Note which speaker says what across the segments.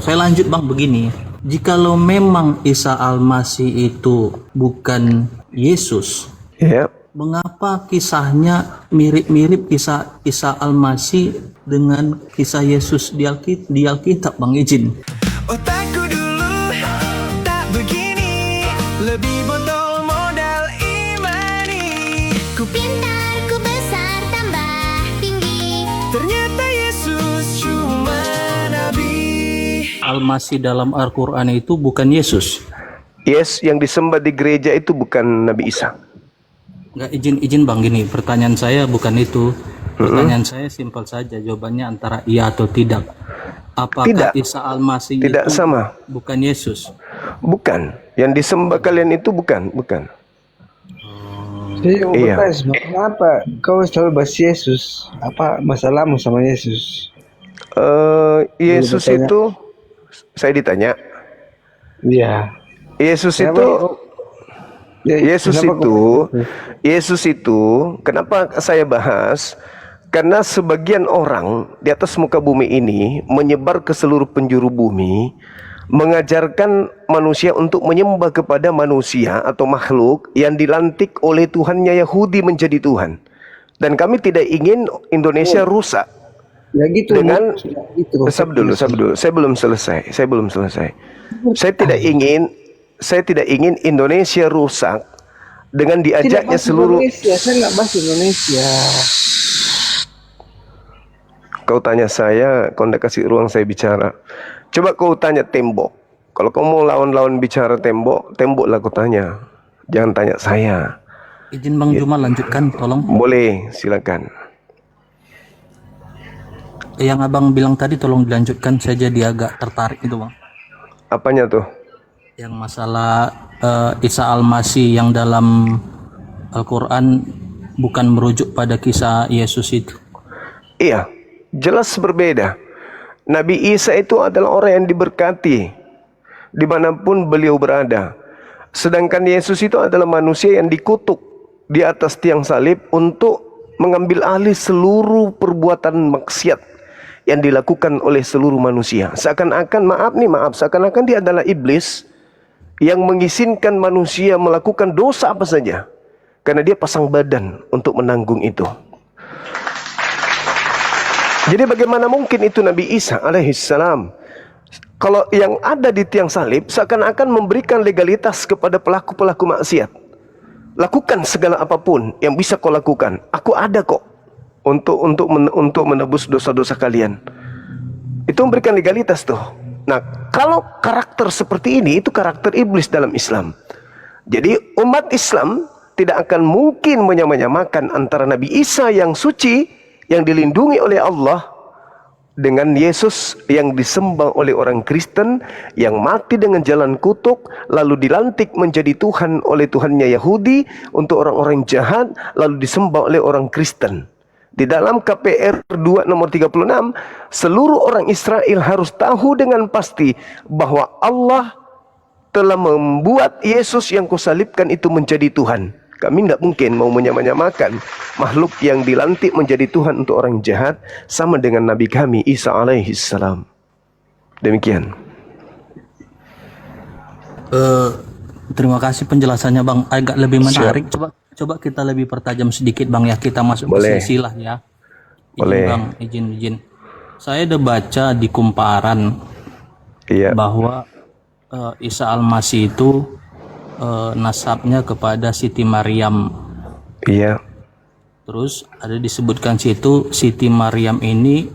Speaker 1: Saya lanjut Bang begini. Jikalau memang Isa Al-Masih itu bukan Yesus,
Speaker 2: Ya,
Speaker 1: mengapa kisahnya mirip-mirip kisah Isa Al-Masih dengan kisah Yesus di Alkitab, Bang Izin?
Speaker 3: Otakku dulu tak begini, lebih botol modal imani. Ku pintar, ku besar, tambah tinggi. Ternyata Yesus cuma nabi.
Speaker 1: Al-Masih dalam Al-Quran itu bukan Yesus.
Speaker 2: yes, yang disembah di gereja itu bukan Nabi Isa.
Speaker 1: Nggak, izin Bang, gini, pertanyaan saya bukan itu. Pertanyaan saya simpel saja, jawabannya antara iya atau tidak. Apakah
Speaker 2: Tidak.
Speaker 1: Isa Al-Masih
Speaker 2: Tidak
Speaker 1: itu
Speaker 2: sama.
Speaker 1: bukan Yesus?
Speaker 2: Bukan. Yang disembah kalian itu bukan.
Speaker 4: Jadi mau
Speaker 2: Iya.
Speaker 4: bertanya Bang, kenapa kau selalu bahas Yesus? Apa masalahmu sama Yesus?
Speaker 2: Yesus
Speaker 4: bertanya.
Speaker 2: itu, saya ditanya,
Speaker 4: Iya.
Speaker 2: Yesus
Speaker 4: Kenapa
Speaker 2: itu,
Speaker 4: kau- Ya,
Speaker 2: Yesus
Speaker 4: kenapa
Speaker 2: itu,
Speaker 4: kau-
Speaker 2: Yesus itu, kenapa saya bahas? Karena sebagian orang di atas muka bumi ini menyebar ke seluruh penjuru bumi, mengajarkan manusia untuk menyembah kepada manusia atau makhluk yang dilantik oleh Tuhannya Yahudi menjadi Tuhan. Dan kami tidak ingin Indonesia rusak
Speaker 4: Ya gitu.
Speaker 2: dengan
Speaker 4: gitu.
Speaker 2: Sabar dulu. Saya belum selesai. Saya tidak ingin Indonesia rusak dengan
Speaker 4: Tidak
Speaker 2: diajaknya
Speaker 4: bahas
Speaker 2: seluruh.
Speaker 4: Indonesia, saya nggak bahas Indonesia.
Speaker 2: Kau tanya saya, kau tidak kasih ruang saya bicara. Coba kau tanya tembok. Kalau kau mau lawan-lawan bicara tembok, temboklah kau tanya. Jangan tanya saya.
Speaker 1: Izin Bang Juma lanjutkan, tolong.
Speaker 2: Boleh, silakan.
Speaker 1: Yang Abang bilang tadi tolong dilanjutkan, saya jadi agak tertarik itu Bang.
Speaker 2: Apanya tuh?
Speaker 1: Yang masalah Isa Al-Masih yang dalam Al-Quran bukan merujuk pada kisah Yesus itu.
Speaker 2: Iya, jelas berbeda. Nabi Isa itu adalah orang yang diberkati dimanapun beliau berada. Sedangkan Yesus itu adalah manusia yang dikutuk di atas tiang salib untuk mengambil alih seluruh perbuatan maksiat yang dilakukan oleh seluruh manusia. Seakan-akan, seakan-akan dia adalah iblis yang mengizinkan manusia melakukan dosa apa saja, karena dia pasang badan untuk menanggung itu. Jadi bagaimana mungkin itu Nabi Isa alaihissalam? Kalau yang ada di tiang salib seakan-akan memberikan legalitas kepada pelaku-pelaku maksiat. Lakukan segala apapun yang bisa kau lakukan. Aku ada kok untuk menebus dosa-dosa kalian. Itu memberikan legalitas tuh. Nah, kalau karakter seperti ini, itu karakter iblis dalam Islam. Jadi umat Islam tidak akan mungkin menyamakan antara Nabi Isa yang suci, yang dilindungi oleh Allah, dengan Yesus yang disembah oleh orang Kristen, yang mati dengan jalan kutuk, lalu dilantik menjadi Tuhan oleh Tuhannya Yahudi untuk orang-orang jahat, lalu disembah oleh orang Kristen. Di dalam KPR 2 nomor 36, seluruh orang Israel harus tahu dengan pasti bahwa Allah telah membuat Yesus yang kusalibkan itu menjadi Tuhan. Kami tidak mungkin mau menyamakan makhluk yang dilantik menjadi Tuhan untuk orang jahat sama dengan Nabi kami Isa alaihissalam. Demikian.
Speaker 1: Terima kasih penjelasannya Bang, agak lebih menarik. Coba kita lebih pertajam sedikit Bang ya, kita masuk
Speaker 2: Boleh.
Speaker 1: ke silsilah ya. Izin
Speaker 2: Boleh.
Speaker 1: Bang, izin. Saya udah baca di kumparan
Speaker 2: Iya.
Speaker 1: bahwa Isa Al-Masih itu nasabnya kepada Siti Maryam.
Speaker 2: Iya.
Speaker 1: Terus ada disebutkan situ Siti Maryam ini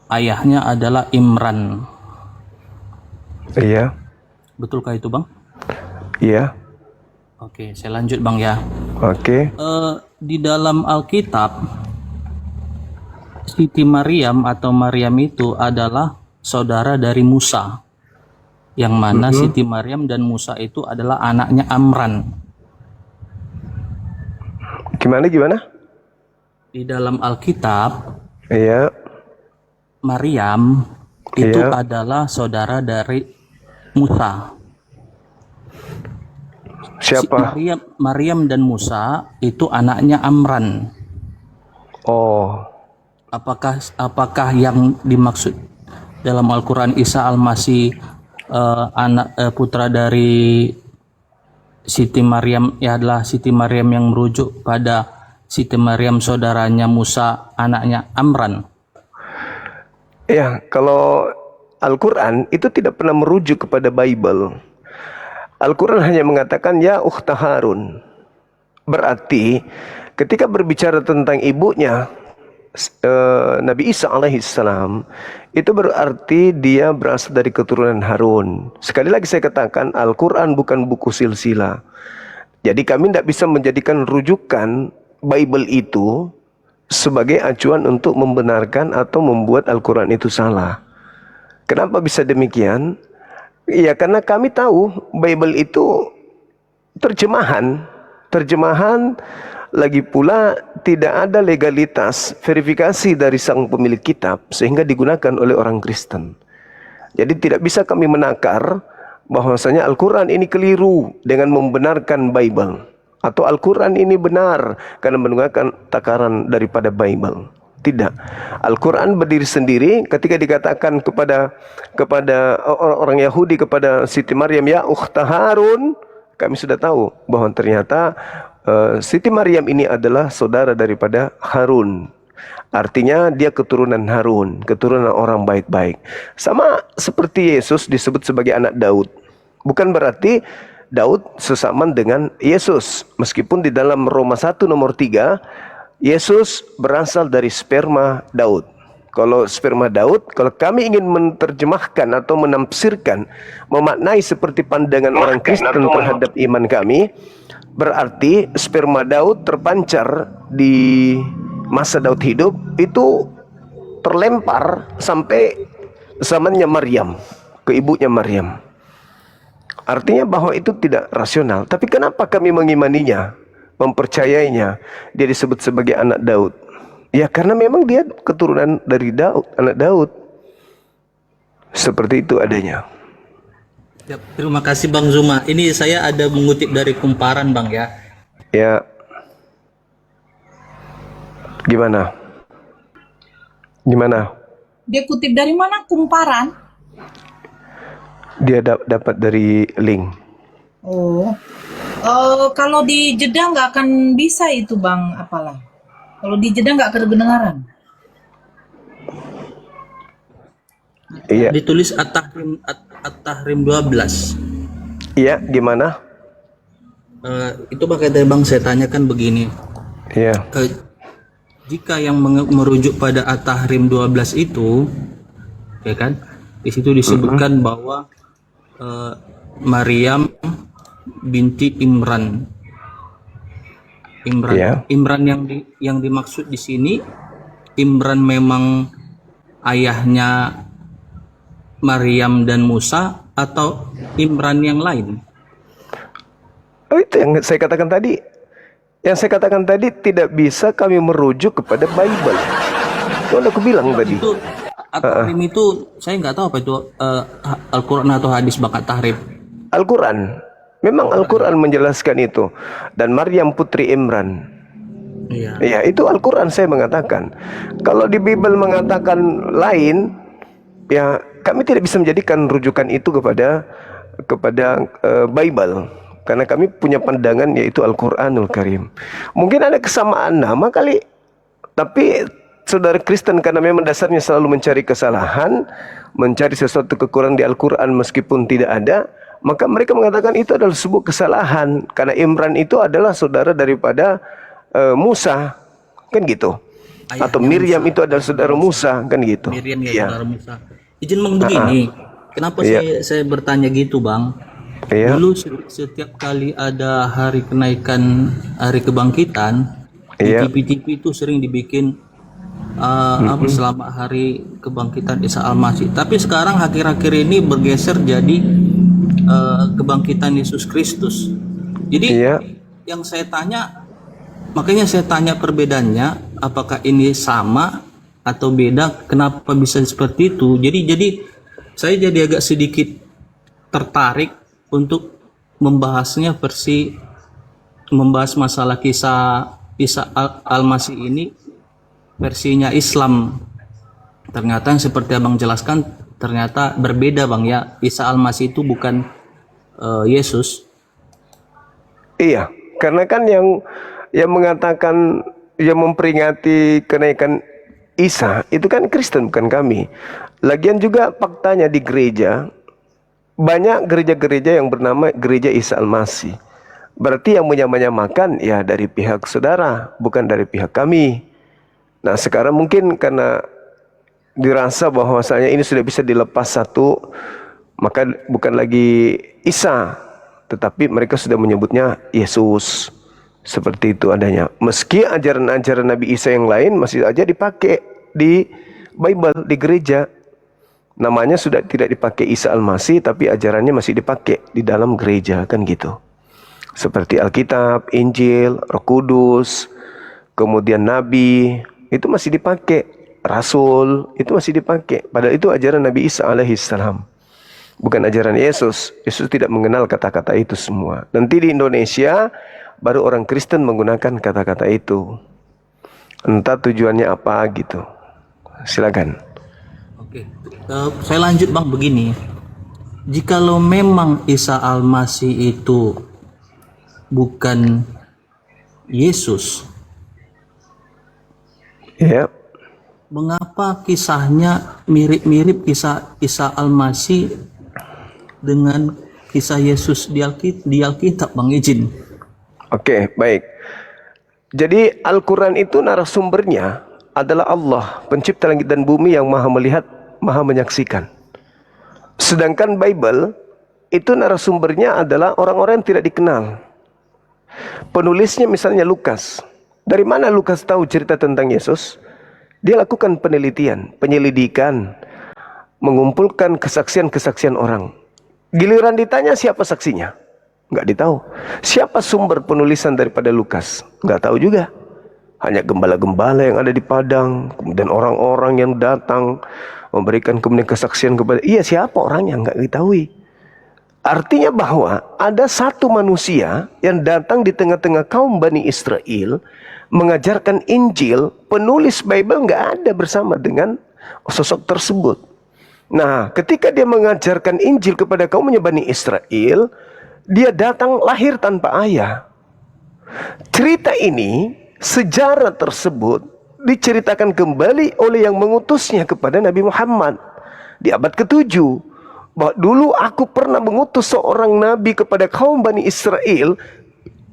Speaker 1: ayahnya adalah Imran.
Speaker 2: Iya.
Speaker 1: Betulkah itu Bang?
Speaker 2: Iya.
Speaker 1: Oke, saya lanjut Bang ya.
Speaker 2: Oke.
Speaker 1: Di dalam Alkitab, Siti Maryam atau Maryam itu adalah saudara dari Musa, yang mana Siti Maryam dan Musa itu adalah anaknya Amran.
Speaker 2: Gimana?
Speaker 1: Di dalam Alkitab,
Speaker 2: Iya.
Speaker 1: Maryam itu
Speaker 2: Iya.
Speaker 1: adalah saudara dari Musa.
Speaker 2: Siapa?
Speaker 1: Maryam dan Musa itu anaknya Amran.
Speaker 2: Oh.
Speaker 1: Apakah yang dimaksud dalam Al-Quran Isa Al-Masih putra dari Siti Maryam adalah Siti Maryam yang merujuk pada Siti Maryam saudaranya Musa, anaknya Amran.
Speaker 2: Ya, kalau Al-Quran itu tidak pernah merujuk kepada Bible. Al-Quran hanya mengatakan ya ukhta Harun. Berarti ketika berbicara tentang ibunya Nabi Isa alaihissalam, itu berarti dia berasal dari keturunan Harun. Sekali lagi saya katakan, Al-Quran bukan buku silsilah. Jadi kami tidak bisa menjadikan rujukan Bible itu sebagai acuan untuk membenarkan atau membuat Al-Quran itu salah. Kenapa bisa demikian? Ya karena kami tahu Bible itu terjemahan lagi pula tidak ada legalitas verifikasi dari sang pemilik kitab sehingga digunakan oleh orang Kristen. Jadi tidak bisa kami menakar bahwasanya Al-Quran ini keliru dengan membenarkan Bible, atau Al-Quran ini benar karena menggunakan takaran daripada Bible. Tidak. Al-Quran berdiri sendiri. Ketika dikatakan kepada orang Yahudi, kepada Siti Maryam ya ukhta Harun, kami sudah tahu bahwa ternyata Siti Maryam ini adalah saudara daripada Harun. Artinya dia keturunan Harun, keturunan orang baik-baik. Sama seperti Yesus disebut sebagai anak Daud. Bukan berarti Daud sesamaan dengan Yesus. Meskipun di dalam Roma 1 nomor 3, Yesus berasal dari sperma Daud. Kalau sperma Daud, kalau kami ingin menerjemahkan atau menafsirkan, memaknai seperti pandangan orang Kristen terhadap iman kami, berarti sperma Daud terpancar di masa Daud hidup, itu terlempar sampai zamannya Maryam, ke ibunya Maryam. Artinya bahwa itu tidak rasional. Tapi kenapa kami mengimaninya, mempercayainya? Dia disebut sebagai anak Daud. Ya karena memang dia keturunan dari Daud, anak Daud. Seperti itu adanya.
Speaker 1: Ya, terima kasih Bang Zuma. Ini saya ada mengutip dari Kumparan Bang ya.
Speaker 2: Ya. Gimana?
Speaker 5: Dia kutip dari mana? Kumparan?
Speaker 2: Dia dapat dari link.
Speaker 5: Oh. Kalau di Jeddah nggak akan bisa itu Bang, apalah. Kalau di Jeddah nggak kedengaran.
Speaker 2: Iya.
Speaker 1: Ditulis At-Tahrim 12.
Speaker 2: Iya, gimana?
Speaker 1: Itu pakai dari Bang, saya tanyakan begini.
Speaker 2: Iya.
Speaker 1: Jika yang merujuk pada At-Tahrim 12 itu, ya kan? Di situ disebutkan bahwa Maryam binti Imran.
Speaker 2: Yeah.
Speaker 1: Imran yang dimaksud di sini, Imran memang ayahnya Maryam dan Musa atau Imran yang lain?
Speaker 2: Oh, itu yang saya katakan tadi. Yang saya katakan tadi tidak bisa kami merujuk kepada Bible. Itu udah aku bilang tadi.
Speaker 1: Itu At-Tahrim itu saya nggak tahu apa itu Al-Quran atau hadis bakat tahrim.
Speaker 2: Al-Quran. Memang Al-Quran menjelaskan itu. Dan Maryam putri Imran.
Speaker 1: Iya.
Speaker 2: Ya, itu Al-Quran saya mengatakan. Kalau di Bible mengatakan lain, ya kami tidak bisa menjadikan rujukan itu kepada Bible. Karena kami punya pandangan yaitu Al-Quranul Karim. Mungkin ada kesamaan nama kali. Tapi saudara Kristen karena memang dasarnya selalu mencari kesalahan, mencari sesuatu kekurangan di Al-Quran meskipun tidak ada, maka mereka mengatakan itu adalah sebuah kesalahan. Karena Imran itu adalah saudara daripada Musa, kan gitu.
Speaker 1: Ayahnya
Speaker 2: Atau Miriam
Speaker 1: Musa.
Speaker 2: itu adalah saudara Musa, kan gitu.
Speaker 1: Miriam ya,
Speaker 2: Iya.
Speaker 1: saudara Musa. Izin Bang begini, kenapa
Speaker 2: Iya.
Speaker 1: saya bertanya gitu Bang?
Speaker 2: Iya.
Speaker 1: Dulu setiap kali ada hari kenaikan hari kebangkitan, di
Speaker 2: Iya.
Speaker 1: TV-TV itu sering dibikin selama hari kebangkitan Isa Al-Masih. Tapi sekarang akhir-akhir ini bergeser jadi kebangkitan Yesus Kristus. Jadi
Speaker 2: Iya.
Speaker 1: yang saya tanya, makanya saya tanya perbedaannya, apakah ini sama atau beda? Kenapa bisa seperti itu? Jadi saya jadi agak sedikit tertarik untuk membahas masalah kisah Isa Al-Masih ini versinya Islam. Ternyata yang seperti Abang jelaskan ternyata berbeda Bang ya. Isa Al-Masih itu bukan Yesus.
Speaker 2: Iya, karena kan yang mengatakan, yang memperingati kenaikan Isa itu kan Kristen, bukan kami. Lagian juga faktanya di gereja, banyak gereja-gereja yang bernama Gereja Isa Al-Masih. Berarti yang menyamakan ya dari pihak saudara, bukan dari pihak kami. Nah sekarang mungkin karena dirasa bahwasanya ini sudah bisa dilepas satu, maka bukan lagi Isa, tetapi mereka sudah menyebutnya Yesus. Seperti itu adanya. Meski ajaran-ajaran Nabi Isa yang lain masih aja dipakai di Bible, di gereja. Namanya sudah tidak dipakai Isa Al-Masih, tapi ajarannya masih dipakai di dalam gereja, kan gitu. Seperti Alkitab, Injil, Roh Kudus, kemudian Nabi, itu masih dipakai. Rasul, itu masih dipakai. Padahal itu ajaran Nabi Isa alaihissalam. Bukan ajaran Yesus. Yesus tidak mengenal kata-kata itu semua. Nanti di Indonesia, baru orang Kristen menggunakan kata-kata itu. Entah tujuannya apa gitu. Silakan.
Speaker 1: Oke. Saya lanjut Bang begini. Jikalau memang Isa Al-Masih itu bukan Yesus,
Speaker 2: Ya.
Speaker 1: mengapa kisahnya mirip-mirip kisah Isa Al-Masih dengan kisah Yesus di Alkitab, Bang izin?
Speaker 2: Oke, baik. Jadi Al-Quran itu narasumbernya adalah Allah, pencipta langit dan bumi yang maha melihat, maha menyaksikan. Sedangkan Bible itu narasumbernya adalah orang-orang yang tidak dikenal. Penulisnya misalnya Lukas. Dari mana Lukas tahu cerita tentang Yesus? Dia lakukan penelitian, penyelidikan, mengumpulkan kesaksian-kesaksian orang. Giliran ditanya siapa saksinya? Nggak ditahu. Siapa sumber penulisan daripada Lukas? Nggak tahu juga. Hanya gembala-gembala yang ada di padang, kemudian orang-orang yang datang memberikan kemudian kesaksian kepada, iya siapa orangnya nggak diketahui. Artinya bahwa ada satu manusia yang datang di tengah-tengah kaum Bani Israel, mengajarkan Injil, penulis Bible nggak ada bersama dengan sosok tersebut. Nah, ketika dia mengajarkan Injil kepada kaumnya Bani Israel, dia datang lahir tanpa ayah. Cerita ini, sejarah tersebut diceritakan kembali oleh yang mengutusnya kepada Nabi Muhammad di abad ke-7. Bahwa dulu aku pernah mengutus seorang nabi kepada kaum Bani Israel.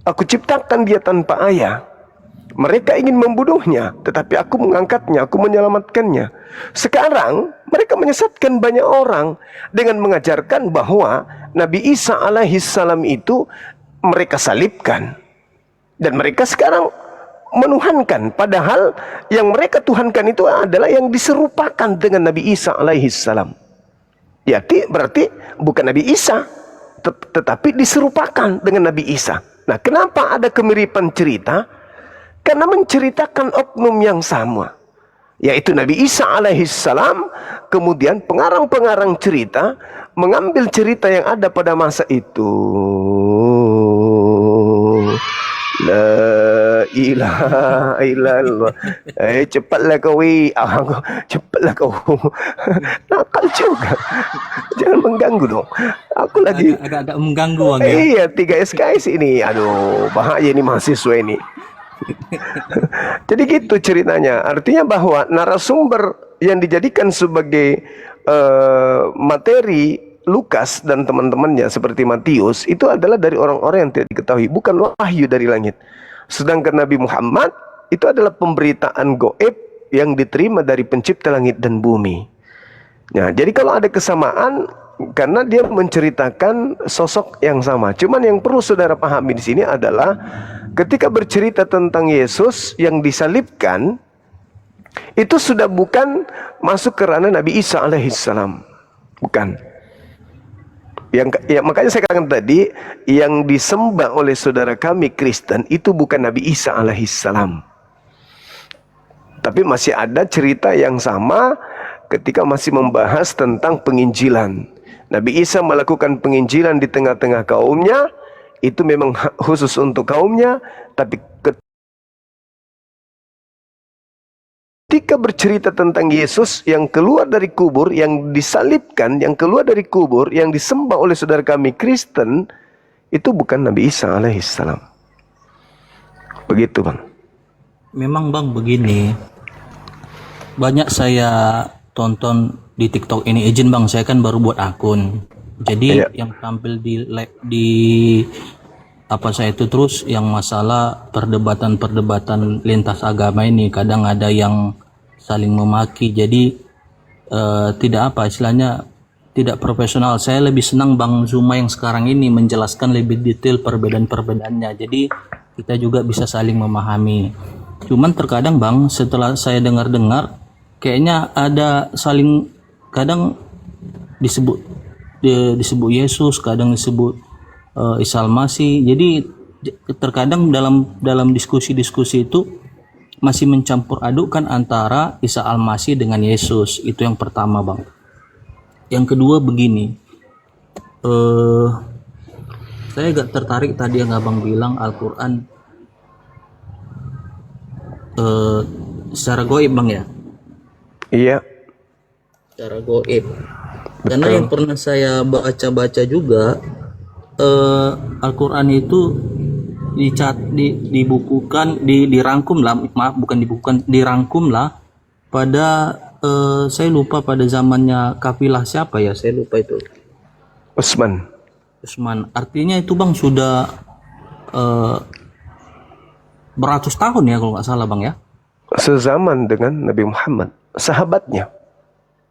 Speaker 2: Aku ciptakan dia tanpa ayah. Mereka ingin membunuhnya, tetapi aku mengangkatnya, aku menyelamatkannya. Sekarang mereka menyesatkan banyak orang dengan mengajarkan bahwa Nabi Isa alaihissalam itu mereka salibkan. Dan mereka sekarang menuhankan, padahal yang mereka tuhankan itu adalah yang diserupakan dengan Nabi Isa alaihissalam. Ya, berarti bukan Nabi Isa, tetapi diserupakan dengan Nabi Isa. Nah, kenapa ada kemiripan cerita? Karena menceritakan oknum yang sama, yaitu Nabi Isa alaihissalam. Kemudian pengarang-pengarang cerita mengambil cerita yang ada pada masa itu. La ilaha illallah. Cepatlah kau, cepatlah kau. Nakal juga. Jangan mengganggu dong. Aku lagi
Speaker 1: Agak-agak mengganggu Bang ya.
Speaker 2: Iya, 3 SKS ini. Aduh, bahaya ini mahasiswa ini. Jadi gitu ceritanya. Artinya bahwa narasumber yang dijadikan sebagai materi Lukas dan teman-temannya seperti Matius itu adalah dari orang-orang yang tidak diketahui, bukan wahyu dari langit. Sedangkan Nabi Muhammad itu adalah pemberitaan gaib yang diterima dari pencipta langit dan bumi. Nah, jadi kalau ada kesamaan karena dia menceritakan sosok yang sama. Cuman yang perlu saudara pahami di sini adalah ketika bercerita tentang Yesus yang disalibkan, itu sudah bukan masuk ke ranah Nabi Isa alaihissalam. Bukan. Makanya saya katakan tadi, yang disembah oleh saudara kami Kristen itu bukan Nabi Isa alaihissalam. Tapi masih ada cerita yang sama ketika masih membahas tentang penginjilan. Nabi Isa melakukan penginjilan di tengah-tengah kaumnya, itu memang khusus untuk kaumnya, tapi ketika bercerita tentang Yesus yang keluar dari kubur, yang disalibkan, yang keluar dari kubur, yang disembah oleh saudara kami Kristen, itu bukan Nabi Isa alaihissalam. Begitu Bang.
Speaker 1: Memang Bang begini, banyak saya tonton di TikTok ini. Izin Bang, saya kan baru buat akun. Jadi
Speaker 2: Iya.
Speaker 1: yang tampil di apa saya itu terus yang masalah perdebatan lintas agama ini, kadang ada yang saling memaki. Jadi tidak apa istilahnya, tidak profesional. Saya lebih senang Bang Zuma yang sekarang ini menjelaskan lebih detail perbedaan-perbedaannya. Jadi kita juga bisa saling memahami. Cuman terkadang Bang, setelah saya dengar-dengar, kayaknya ada saling, kadang disebut Yesus, kadang disebut Isa Al-Masih. Jadi terkadang dalam diskusi-diskusi itu masih mencampur adukkan antara Isa Al-Masih dengan Yesus. Itu yang pertama Bang. Yang kedua begini, saya agak tertarik tadi yang Abang bilang Al-Quran secara goib Bang ya,
Speaker 2: Iya.
Speaker 1: secara goib. Karena yang pernah saya baca-baca juga, Al-Quran itu dibukukan, dirangkum lah, maaf bukan dibukukan, dirangkum lah pada saya lupa pada zamannya kafilah siapa ya, saya lupa itu.
Speaker 2: Utsman.
Speaker 1: Artinya itu Bang sudah beratus tahun ya kalau nggak salah Bang ya.
Speaker 2: Sezaman dengan Nabi Muhammad, sahabatnya.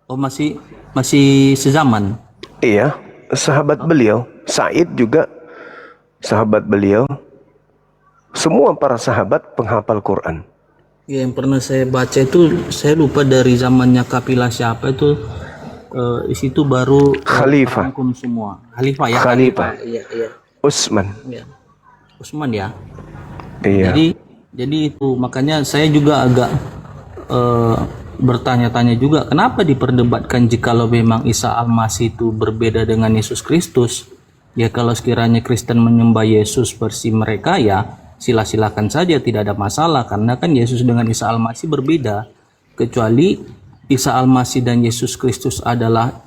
Speaker 1: Oh masih sezaman.
Speaker 2: Iya, sahabat beliau. Said juga sahabat beliau. Semua para sahabat penghafal Quran.
Speaker 1: Ya, yang pernah saya baca itu saya lupa dari zamannya kafilah siapa itu, di situ baru
Speaker 2: Khalifah.
Speaker 1: rangkum semua. Khalifah ya.
Speaker 2: Khalifah.
Speaker 1: Iya.
Speaker 2: Utsman.
Speaker 1: Ya. Utsman ya.
Speaker 2: Iya.
Speaker 1: Jadi itu makanya saya juga agak bertanya-tanya juga kenapa diperdebatkan jikalau memang Isa Al-Masih itu berbeda dengan Yesus Kristus. Ya kalau sekiranya Kristen menyembah Yesus versi mereka ya silakan saja, tidak ada masalah, karena kan Yesus dengan Isa Al-Masih berbeda. Kecuali Isa Al-Masih dan Yesus Kristus adalah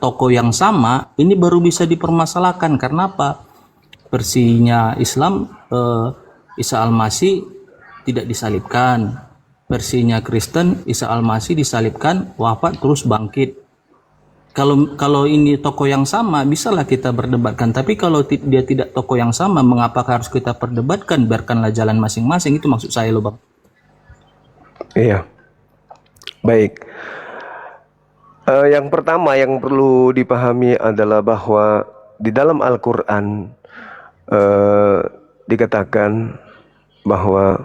Speaker 1: tokoh yang sama, ini baru bisa dipermasalahkan. Karena apa? Versinya Islam, Isa Al-Masih tidak disalibkan. Versinya Kristen, Isa Al-Masih disalibkan, wafat terus bangkit. Kalau ini tokoh yang sama, bisalah kita berdebatkan. Tapi kalau dia tidak tokoh yang sama, mengapa harus kita perdebatkan? Biarkanlah jalan masing-masing. Itu maksud saya loh Bang.
Speaker 2: Iya. Baik. Yang pertama yang perlu dipahami adalah bahwa di dalam Al-Quran dikatakan bahwa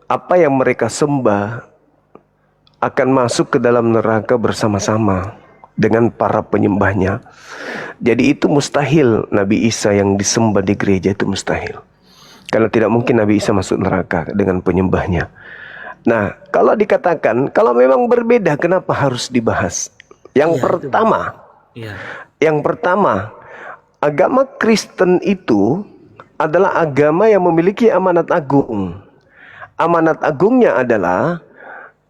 Speaker 2: apa yang mereka sembah akan masuk ke dalam neraka bersama-sama dengan para penyembahnya. Jadi itu mustahil Nabi Isa yang disembah di gereja itu mustahil. Karena tidak mungkin Nabi Isa masuk neraka dengan penyembahnya. Nah, kalau dikatakan kalau memang berbeda, kenapa harus dibahas? Yang pertama, agama Kristen itu adalah agama yang memiliki amanat agung. Amanat agungnya adalah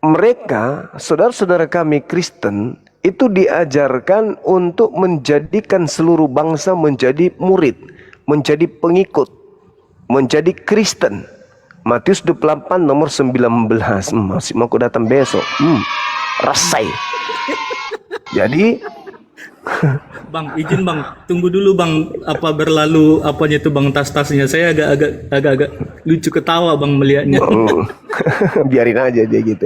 Speaker 2: mereka, saudara-saudara kami Kristen, itu diajarkan untuk menjadikan seluruh bangsa menjadi murid, menjadi pengikut, menjadi Kristen. Matius 28 nomor 19. Masih mau aku datang besok. Rasai. Jadi
Speaker 1: Bang, izin Bang, tunggu dulu Bang, apa berlalu apanya itu Bang tas-tasnya. Saya agak lucu ketawa Bang melihatnya.
Speaker 2: biarin aja dia gitu.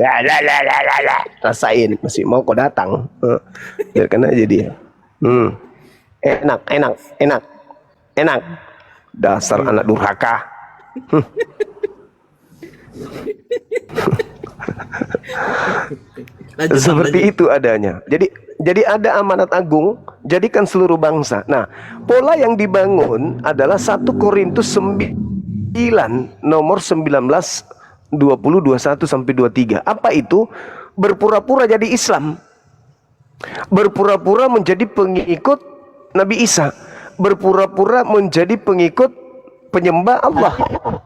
Speaker 2: Rasain, masih mau kau datang. Biarkan aja dia. Enak. Dasar anak durhaka. Seperti itu adanya. Jadi ada amanat agung, jadikan seluruh bangsa. Nah, pola yang dibangun adalah 1 Korintus 9 nomor 19 20 21 sampai 23. Apa itu? Berpura-pura jadi Islam. Berpura-pura menjadi pengikut Nabi Isa. Berpura-pura menjadi pengikut penyembah Allah.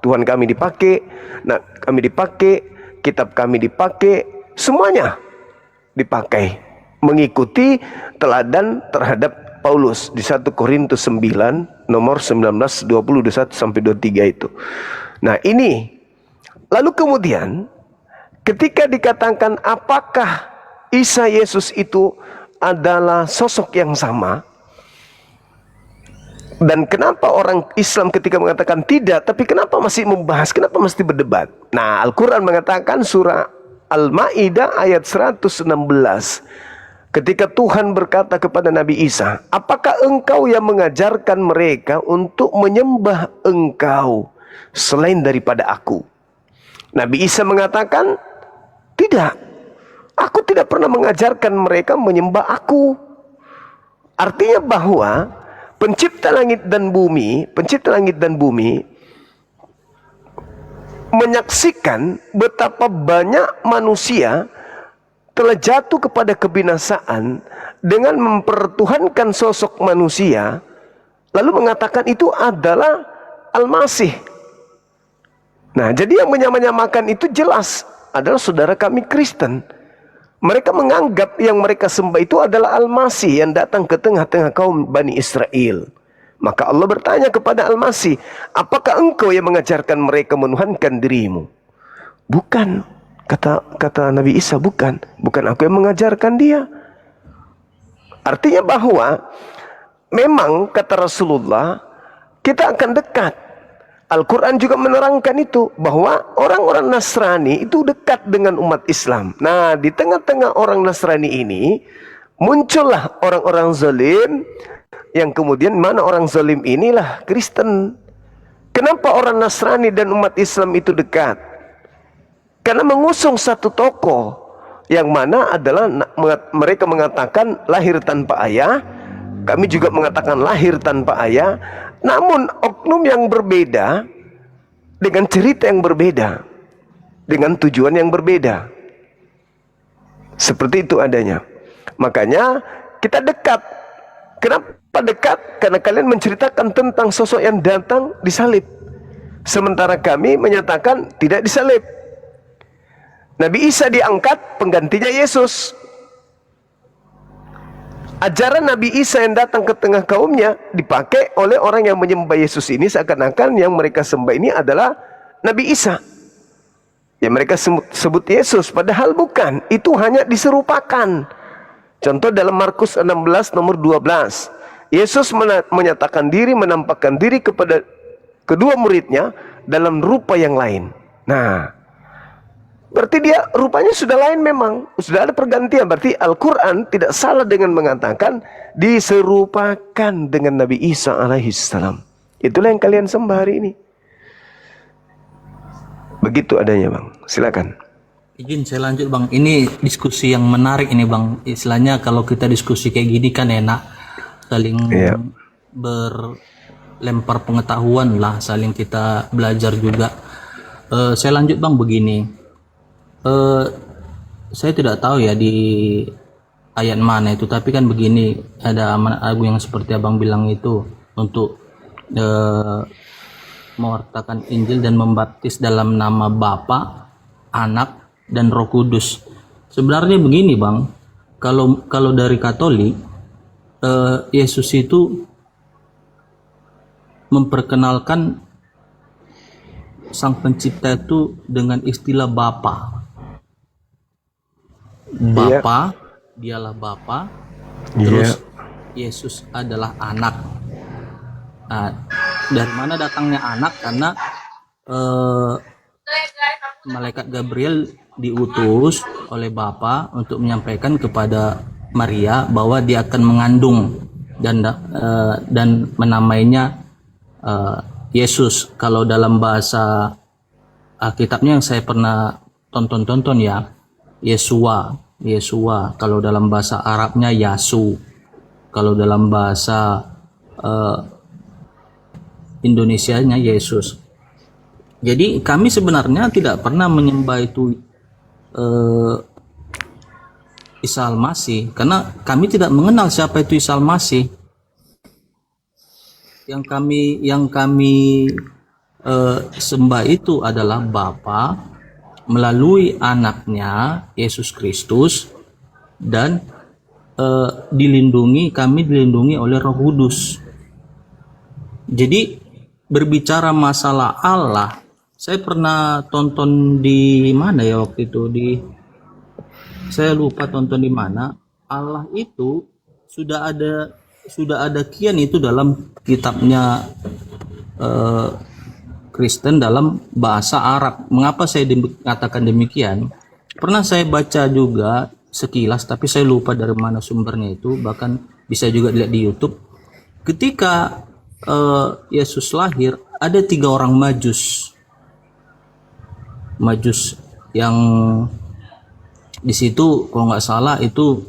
Speaker 2: Tuhan kami dipakai, nah kami dipakai, kitab kami dipakai, semuanya dipakai. Mengikuti teladan terhadap Paulus di 1 Korintus 9 nomor 19, 20, 21 sampai 23 itu. Nah, ini lalu kemudian ketika dikatakan apakah Isa Yesus itu adalah sosok yang sama, dan kenapa orang Islam ketika mengatakan tidak, tapi kenapa masih membahas, kenapa mesti berdebat? Nah, Al-Quran mengatakan surah Al-Ma'idah ayat 116, ketika Tuhan berkata kepada Nabi Isa, apakah engkau yang mengajarkan mereka untuk menyembah engkau selain daripada aku? Nabi Isa mengatakan, tidak, aku tidak pernah mengajarkan mereka menyembah aku. Artinya bahwa pencipta langit dan bumi menyaksikan betapa banyak manusia telah jatuh kepada kebinasaan dengan mempertuhankan sosok manusia, lalu mengatakan itu adalah Al-Masih. Nah, jadi yang menyamakan itu jelas adalah saudara kami Kristen. Mereka menganggap yang mereka sembah itu adalah Al-Masih yang datang ke tengah-tengah kaum Bani Israel. Maka Allah bertanya kepada Al-Masih, apakah engkau yang mengajarkan mereka menuhankan dirimu? Bukan, kata Nabi Isa, bukan aku yang mengajarkan dia. Artinya bahwa memang kata Rasulullah, kita akan dekat. Al-Quran juga menerangkan itu, bahwa orang-orang Nasrani itu dekat dengan umat Islam. Nah, di tengah-tengah orang Nasrani ini muncullah orang-orang zalim, yang kemudian mana orang zalim inilah Kristen. Kenapa orang Nasrani dan umat Islam itu dekat? Karena mengusung satu tokoh yang mana adalah mereka mengatakan lahir tanpa ayah, kami juga mengatakan lahir tanpa ayah, namun oknum yang berbeda, dengan cerita yang berbeda, dengan tujuan yang berbeda. Seperti itu adanya. Makanya kita dekat. Kenapa dekat? Karena kalian menceritakan tentang sosok yang datang disalib, sementara kami menyatakan tidak disalib. Nabi Isa diangkat, penggantinya Yesus. Ajaran Nabi Isa yang datang ke tengah kaumnya dipakai oleh orang yang menyembah Yesus ini, seakan-akan yang mereka sembah ini adalah Nabi Isa. Yang mereka sebut Yesus, padahal bukan. Itu hanya diserupakan. Contoh dalam Markus 16 nomor 12. Yesus menyatakan diri, menampakkan diri kepada kedua muridnya dalam rupa yang lain. Nah, berarti dia rupanya sudah lain memang. Sudah ada pergantian. Berarti Al-Quran tidak salah dengan mengatakan diserupakan dengan Nabi Isa alaihissalam. Itulah yang kalian sembah hari ini. Begitu adanya, Bang. Silakan.
Speaker 1: Izin saya lanjut, Bang. Ini diskusi yang menarik ini, Bang. Istilahnya kalau kita diskusi kayak gini kan enak. Saling berlempar pengetahuan lah. Saling kita belajar juga. Saya lanjut, Bang, begini. Saya tidak tahu ya di ayat mana itu, tapi kan begini, ada amanat agung yang seperti abang bilang itu untuk mewartakan Injil dan membaptis dalam nama Bapa, Anak, dan Roh Kudus. Sebenarnya begini, Bang, kalau dari Katolik, Yesus itu memperkenalkan Sang Pencipta itu dengan istilah Bapa. Bapa, dialah Bapa, terus Yesus adalah anak. Nah, dari mana datangnya anak? Karena malaikat Gabriel diutus oleh Bapa untuk menyampaikan kepada Maria bahwa dia akan mengandung dan menamainya Yesus. Kalau dalam bahasa Alkitabnya yang saya pernah tonton ya, Yesua. Kalau dalam bahasa Arabnya Yasu. Kalau dalam bahasa Indonesianya Yesus. Jadi kami sebenarnya tidak pernah menyembah itu Isa Al-Masih, karena kami tidak mengenal siapa itu Isa Al-Masih. Yang kami sembah itu adalah Bapa, melalui anaknya Yesus Kristus dan kami dilindungi oleh Roh Kudus. Jadi berbicara masalah Allah, saya pernah tonton di mana ya waktu itu, saya lupa tonton di mana. Allah itu sudah ada kian itu dalam kitabnya Kristen dalam bahasa Arab. Mengapa saya katakan demikian? Pernah saya baca juga sekilas, tapi saya lupa dari mana sumbernya itu. Bahkan bisa juga dilihat di YouTube. Ketika Yesus lahir, ada 3 orang majus yang di situ kalau nggak salah itu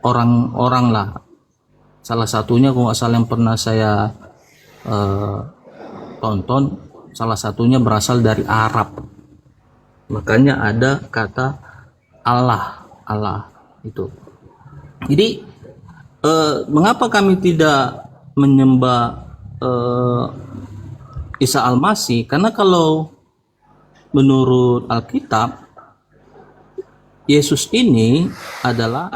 Speaker 1: orang-orang lah. Salah satunya kalau nggak salah yang pernah saya tonton, salah satunya berasal dari Arab. Makanya ada kata Allah itu. Jadi mengapa kami tidak menyembah Isa Al-Masih? Karena kalau menurut Alkitab, Yesus ini adalah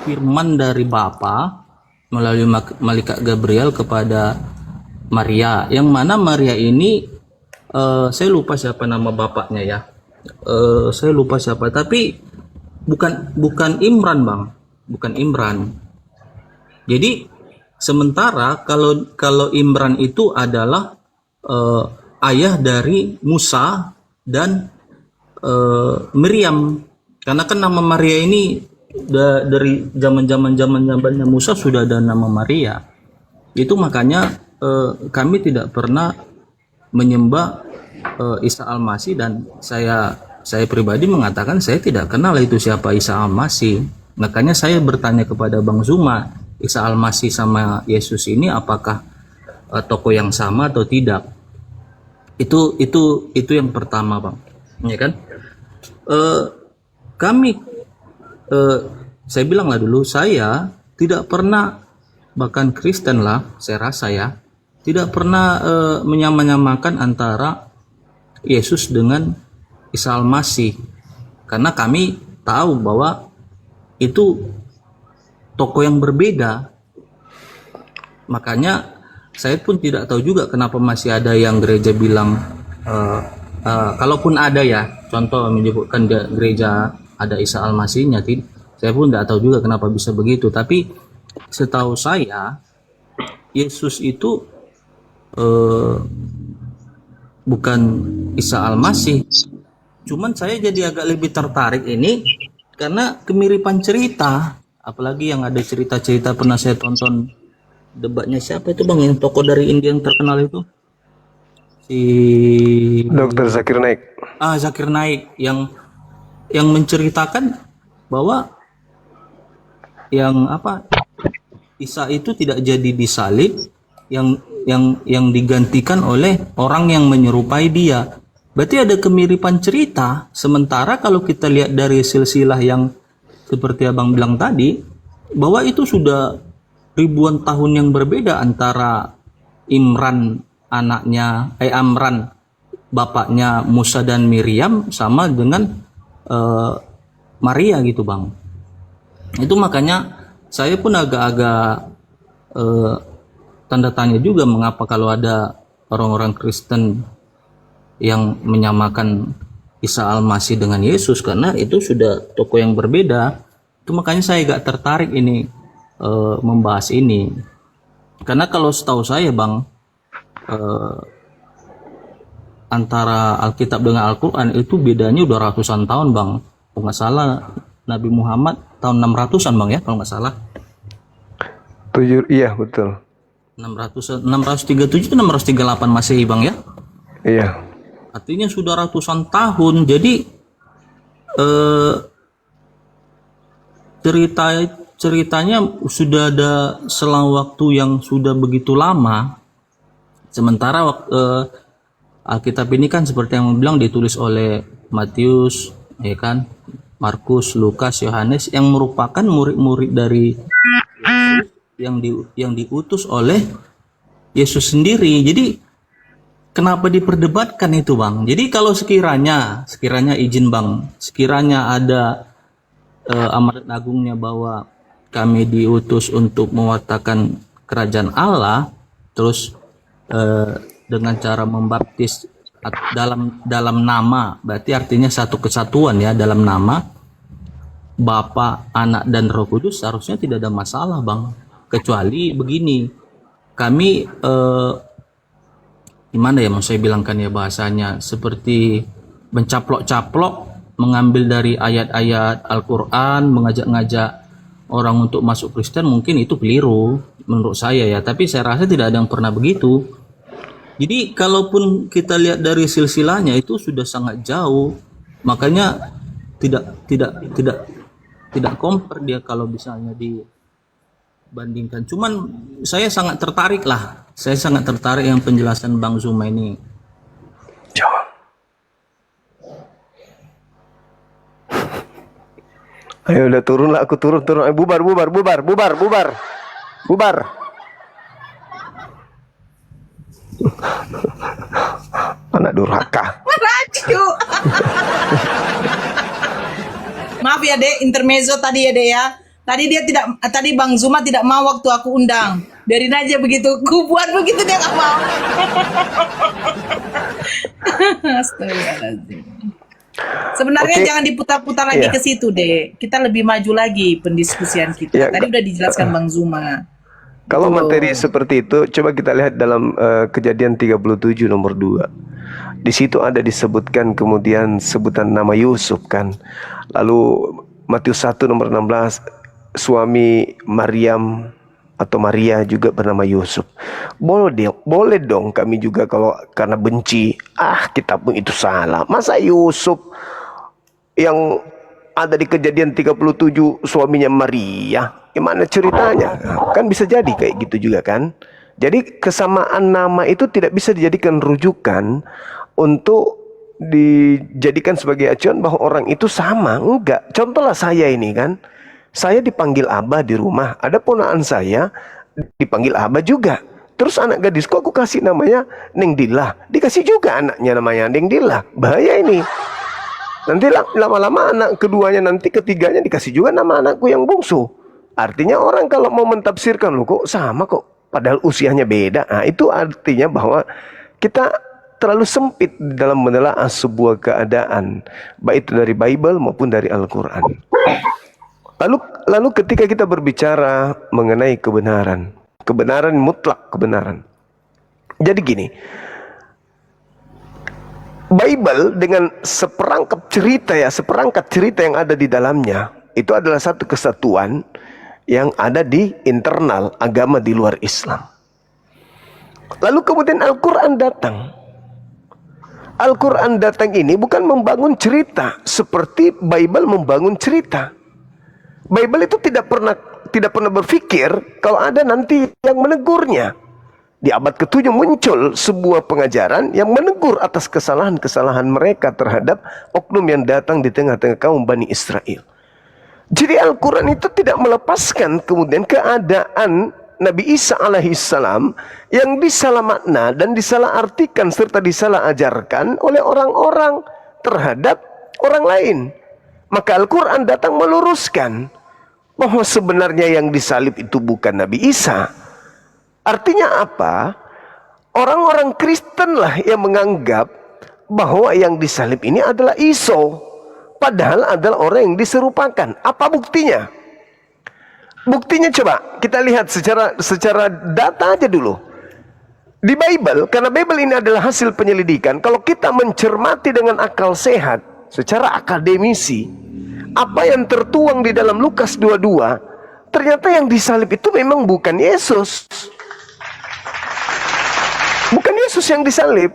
Speaker 1: firman dari Bapa melalui malaikat Gabriel kepada Maria, yang mana Maria ini saya lupa siapa nama bapaknya ya, saya lupa siapa, tapi bukan Imran bang, bukan Imran. Jadi sementara kalau Imran itu adalah ayah dari Musa dan Miriam, karena kan nama Maria ini dari zamannya Musa sudah ada nama Maria. Itu makanya kami tidak pernah menyembah Isa Al-Masih, dan saya pribadi mengatakan saya tidak kenal itu siapa Isa Al-Masih. Makanya saya bertanya kepada Bang Zuma, Isa Al-Masih sama Yesus ini apakah tokoh yang sama atau tidak? Itu yang pertama bang, ya kan? Saya bilang lah dulu, saya tidak pernah, bahkan Kristen lah saya rasa ya, tidak pernah menyamakan antara Yesus dengan Isa Al-Masih, karena kami tahu bahwa itu tokoh yang berbeda. Makanya saya pun tidak tahu juga kenapa masih ada yang gereja bilang kalaupun ada ya, contoh menyebutkan gereja ada Isa Al-Masihnya, saya pun tidak tahu juga kenapa bisa begitu. Tapi setahu saya Yesus itu bukan Isa Al-Masih. Cuman saya jadi agak lebih tertarik ini karena kemiripan cerita, apalagi yang ada cerita-cerita pernah saya tonton debatnya siapa itu bang, yang tokoh dari India yang terkenal itu, si
Speaker 2: Dr. Zakir Naik.
Speaker 1: Zakir Naik yang menceritakan bahwa Isa itu tidak jadi disalib, yang digantikan oleh orang yang menyerupai dia. Berarti ada kemiripan cerita. Sementara kalau kita lihat dari silsilah yang seperti abang bilang tadi, bahwa itu sudah ribuan tahun yang berbeda antara Amran bapaknya Musa dan Miriam sama dengan Maria gitu bang. Itu makanya saya pun agak-agak tanda tanya juga mengapa kalau ada orang-orang Kristen yang menyamakan Isa Al-Masih dengan Yesus, karena itu sudah tokoh yang berbeda. Itu makanya saya agak tertarik ini membahas ini, karena kalau setahu saya bang, antara Alkitab dengan Al-Quran itu bedanya udah ratusan tahun bang. Kalau nggak salah Nabi Muhammad tahun 600-an bang ya, kalau nggak salah.
Speaker 2: Iya betul.
Speaker 1: 637 itu 638 Masehi bang ya.
Speaker 2: Iya.
Speaker 1: Artinya sudah ratusan tahun. Jadi ceritanya sudah ada selang waktu yang sudah begitu lama. Sementara Alkitab ini kan seperti yang bilang ditulis oleh Matius, ya kan, Markus, Lukas, Yohanes, yang merupakan murid-murid dari Yesus yang diutus oleh Yesus sendiri. Jadi kenapa diperdebatkan itu Bang? Jadi kalau sekiranya izin Bang, sekiranya ada amanat agungnya bahwa kami diutus untuk mewartakan kerajaan Allah, terus dengan cara membaptis dalam nama, berarti artinya satu kesatuan ya, dalam nama Bapa, Anak dan Roh Kudus, seharusnya tidak ada masalah Bang. Kecuali begini, kami gimana ya mau saya bilangkan ya bahasanya, seperti mencaplok-caplok, mengambil dari ayat-ayat Al-Quran, mengajak-ngajak orang untuk masuk Kristen, mungkin itu keliru menurut saya ya. Tapi saya rasa tidak ada yang pernah begitu. Jadi kalaupun kita lihat dari silsilahnya itu sudah sangat jauh, makanya tidak compare dia kalau misalnya dibandingkan. Cuman saya sangat tertarik yang penjelasan Bang Zuma ini.
Speaker 2: Jawab. Ayo udah turun lah, aku turun. Ayo, bubar. Anak durhaka.
Speaker 5: Racu. Maaf ya Dek, intermezzo tadi ya Dek ya. Tadi Bang Zuma tidak mau waktu aku undang. Biarin aja begitu. Ku buat begitu dia nggak mau. Astagfirullahaladzim. Sebenarnya jangan diputar-putar lagi ke situ Dek. Kita lebih maju lagi pendiskusian kita.
Speaker 2: Ya,
Speaker 5: Tadi udah dijelaskan Bang Zuma.
Speaker 2: Kalau materi seperti itu, coba kita lihat dalam Kejadian 37 nomor 2. Di situ ada disebutkan kemudian sebutan nama Yusuf kan. Lalu Matius 1 nomor 16, suami Maryam atau Maria juga bernama Yusuf. Boleh dong kami juga kalau karena benci, kita pun itu salah. Masa Yusuf yang ada di Kejadian 37 suaminya Maria? Gimana ceritanya? Kan bisa jadi kayak gitu juga kan. Jadi kesamaan nama itu tidak bisa dijadikan rujukan untuk dijadikan sebagai acuan bahwa orang itu sama. Enggak. Contohlah saya ini kan, saya dipanggil Abah di rumah, ada ponakan saya dipanggil Abah juga. Terus anak gadisku aku kasih namanya Neng Dila, dikasih juga anaknya namanya Neng Dila. Bahaya ini. Nanti lama-lama anak keduanya, nanti ketiganya dikasih juga nama anakku yang bungsu. Artinya orang kalau mau mentafsirkan, loh kok sama kok, padahal usianya beda. Nah, itu artinya bahwa kita terlalu sempit dalam menelaah sebuah keadaan, baik itu dari Bible maupun dari Al-Quran. Lalu ketika kita berbicara mengenai kebenaran mutlak, kebenaran. Jadi gini, Bible dengan seperangkat cerita yang ada di dalamnya, itu adalah satu kesatuan yang ada di internal agama di luar Islam. Lalu kemudian Al-Quran datang. Al-Quran datang ini bukan membangun cerita seperti Bible membangun cerita. Bible itu tidak pernah berpikir kalau ada nanti yang menegurnya. Di abad ke-7 muncul sebuah pengajaran yang menegur atas kesalahan-kesalahan mereka terhadap oknum yang datang di tengah-tengah kaum Bani Israel. Jadi Al-Quran itu tidak melepaskan kemudian keadaan Nabi Isa alaihissalam yang disalah makna dan disalah artikan serta disalah ajarkan oleh orang-orang terhadap orang lain. Maka Al-Quran datang meluruskan bahwa sebenarnya yang disalib itu bukan Nabi Isa. Artinya apa? Orang-orang Kristen lah yang menganggap bahwa yang disalib ini adalah Isa. Padahal adalah orang yang diserupakan. Apa buktinya? Buktinya coba kita lihat secara data aja dulu. Di Bible, karena Bible ini adalah hasil penyelidikan, kalau kita mencermati dengan akal sehat, secara akademisi, apa yang tertuang di dalam Lukas 22, ternyata yang disalib itu memang bukan Yesus. Bukan Yesus yang disalib,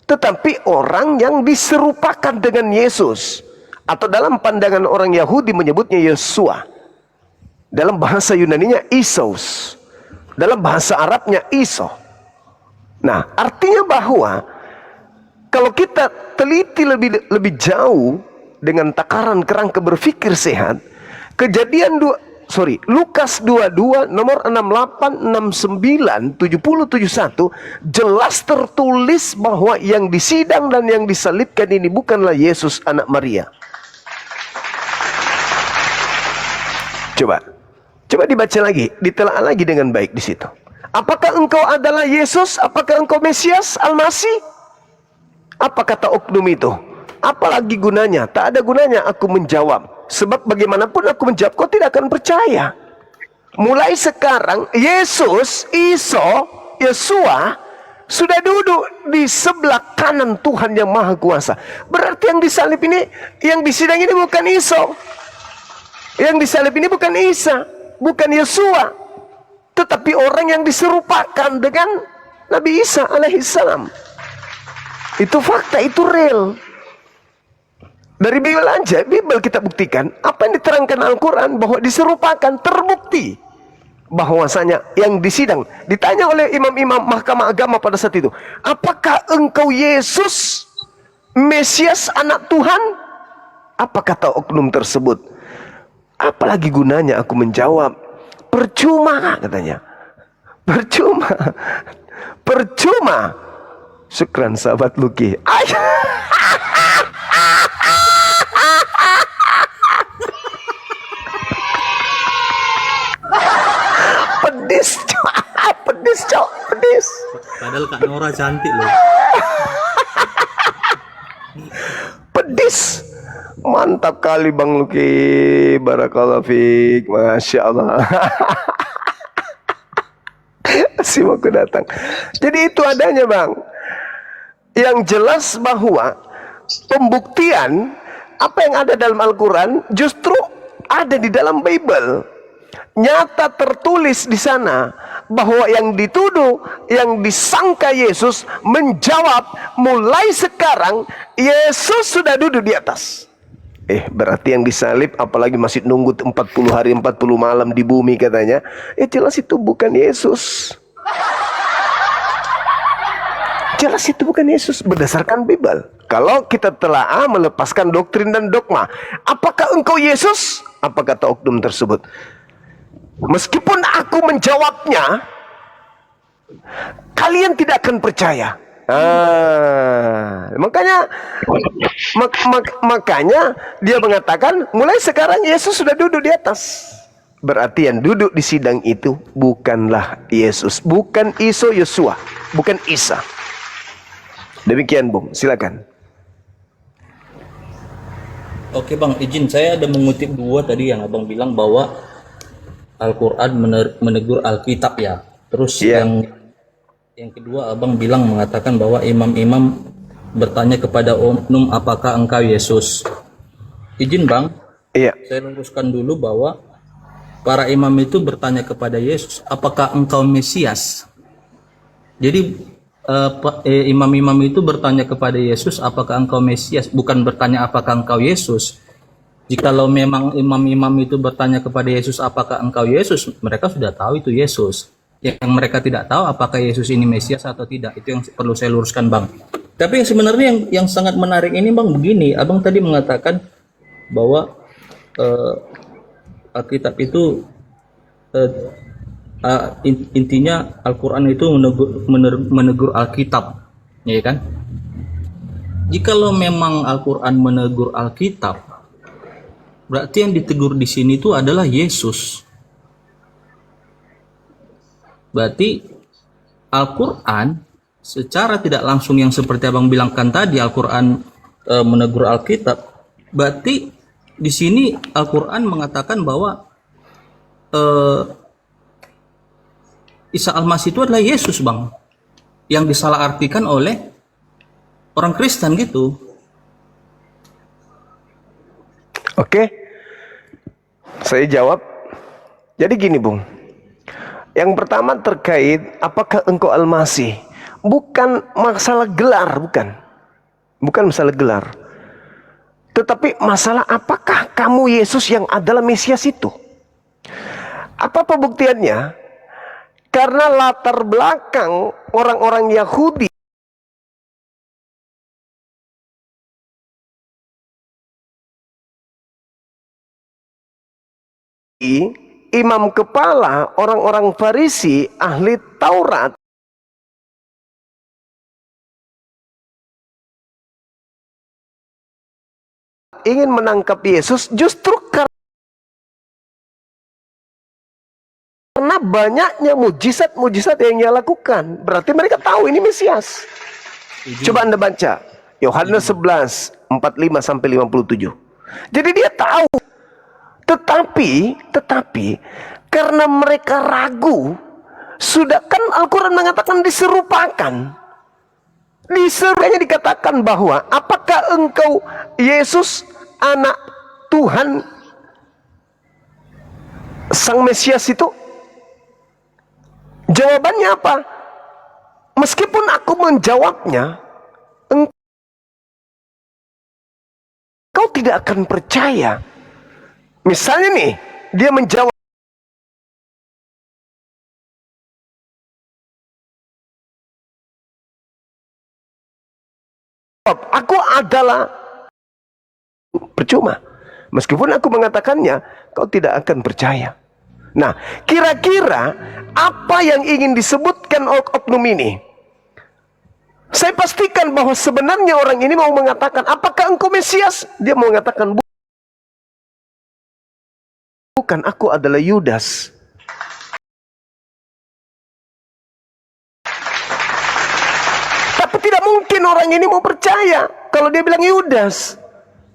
Speaker 2: tetapi orang yang diserupakan dengan Yesus. Atau dalam pandangan orang Yahudi menyebutnya Yesua. Dalam bahasa Yunaninya Isos. Dalam bahasa Arabnya Iso. Nah, artinya bahwa kalau kita teliti lebih jauh dengan takaran kerangka berpikir sehat, Kejadian Lukas 22 nomor 68, 69, 70, 71 jelas tertulis bahwa yang disidang dan yang disalibkan ini bukanlah Yesus anak Maria. Coba dibaca lagi, ditelaah lagi dengan baik di situ. Apakah engkau adalah Yesus? Apakah engkau Mesias, Al-Masih? Apa kata oknum itu? Apalagi gunanya? Tak ada gunanya aku menjawab. Sebab bagaimanapun aku menjawab, kau tidak akan percaya. Mulai sekarang, Yesus, Yesua, sudah duduk di sebelah kanan Tuhan yang Maha Kuasa. Berarti yang disalib ini, yang disidang ini bukan Yang disalib ini bukan Isa, bukan Yesua, tetapi orang yang diserupakan dengan Nabi Isa alaihissalam. Itu fakta, itu real. Dari Bible aja, Bible kita buktikan apa yang diterangkan Al-Quran bahwa diserupakan, terbukti bahwasanya yang disidang ditanya oleh imam-imam Mahkamah Agama pada saat itu, apakah engkau Yesus, Mesias, anak Tuhan? Apa kata oknum tersebut? Apalagi gunanya aku menjawab? Percuma, katanya. Percuma. Syukran sahabat Luki. Pedis, Cok. Pedis.
Speaker 1: Padahal Kak Nora cantik loh.
Speaker 2: Pedis. Mantap kali Bang Luki. Barakallahu fiik. Masya Allah. Masih mau datang. Jadi itu adanya Bang. Yang jelas bahwa pembuktian apa yang ada dalam Al-Quran justru ada di dalam Bible. Nyata tertulis di sana bahwa yang dituduh, yang disangka Yesus menjawab, mulai sekarang Yesus sudah duduk di atas. Berarti yang disalib apalagi masih nunggu 40 hari 40 malam di bumi katanya. Jelas itu bukan Yesus. Jelas itu bukan Yesus berdasarkan Bible. Kalau kita telah melepaskan doktrin dan dogma, apakah engkau Yesus? Apa kata oknum tersebut? Meskipun aku menjawabnya, kalian tidak akan percaya. Makanya dia mengatakan mulai sekarang Yesus sudah duduk di atas. Berarti yang duduk di sidang itu bukanlah Yesus, bukan Yesua, bukan Isa. Demikian Bung, silakan.
Speaker 1: Oke Bang, izin saya ada mengutip dua tadi yang Abang bilang bahwa Al-Quran menegur Alkitab ya. Terus yang kedua Abang bilang mengatakan bahwa imam-imam bertanya kepada oknum, apakah engkau Yesus? Izin Bang, saya luruskan dulu bahwa para imam itu bertanya kepada Yesus, apakah engkau Mesias? Jadi imam-imam itu bertanya kepada Yesus, apakah engkau Mesias? Bukan bertanya apakah engkau Yesus. Jikalau memang imam-imam itu bertanya kepada Yesus, apakah engkau Yesus? Mereka sudah tahu itu Yesus. Yang mereka tidak tahu apakah Yesus ini Mesias atau tidak. Itu yang perlu saya luruskan Bang. Tapi yang sebenarnya yang sangat menarik ini Bang begini. Abang tadi mengatakan bahwa Alkitab itu intinya Al-Quran itu menegur Alkitab, ya kan? Jikalau memang Al-Quran menegur Alkitab, berarti yang ditegur di sini itu adalah Yesus. Berarti Al-Quran secara tidak langsung yang seperti Abang bilangkan tadi, Al-Quran menegur Alkitab. Berarti di sini Al-Quran mengatakan bahwa Isa Al-Masih itu adalah Yesus Bang, yang disalahartikan oleh orang Kristen gitu.
Speaker 2: Oke, saya jawab. Jadi gini Bung, yang pertama terkait apakah engkau Al-Masih, bukan masalah gelar, bukan masalah gelar, tetapi masalah apakah kamu Yesus yang adalah Mesias itu. Apa pembuktiannya? Karena latar belakang orang-orang Yahudi imam kepala, orang-orang Farisi, ahli Taurat, ingin menangkap Yesus justru karena banyaknya mujizat-mujizat yang dia lakukan. Berarti mereka tahu ini Mesias. Coba Anda baca Yohanes 11 45 sampai 57. Jadi dia tahu. Tetapi karena mereka ragu, sudah kan Al-Quran mengatakan diserupakan. Diserupanya dikatakan bahwa apakah engkau Yesus anak Tuhan Sang Mesias itu? Jawabannya apa? Meskipun aku menjawabnya, engkau tidak akan percaya. Misalnya nih, dia menjawab, aku adalah, percuma. Meskipun aku mengatakannya, kau tidak akan percaya. Nah, kira-kira apa yang ingin disebutkan oknum ini? Saya pastikan bahwa sebenarnya orang ini mau mengatakan, apakah engkau Mesias? Dia mau mengatakan, bukan, aku adalah Yudas. Tapi tidak mungkin orang ini mau percaya kalau dia bilang Yudas.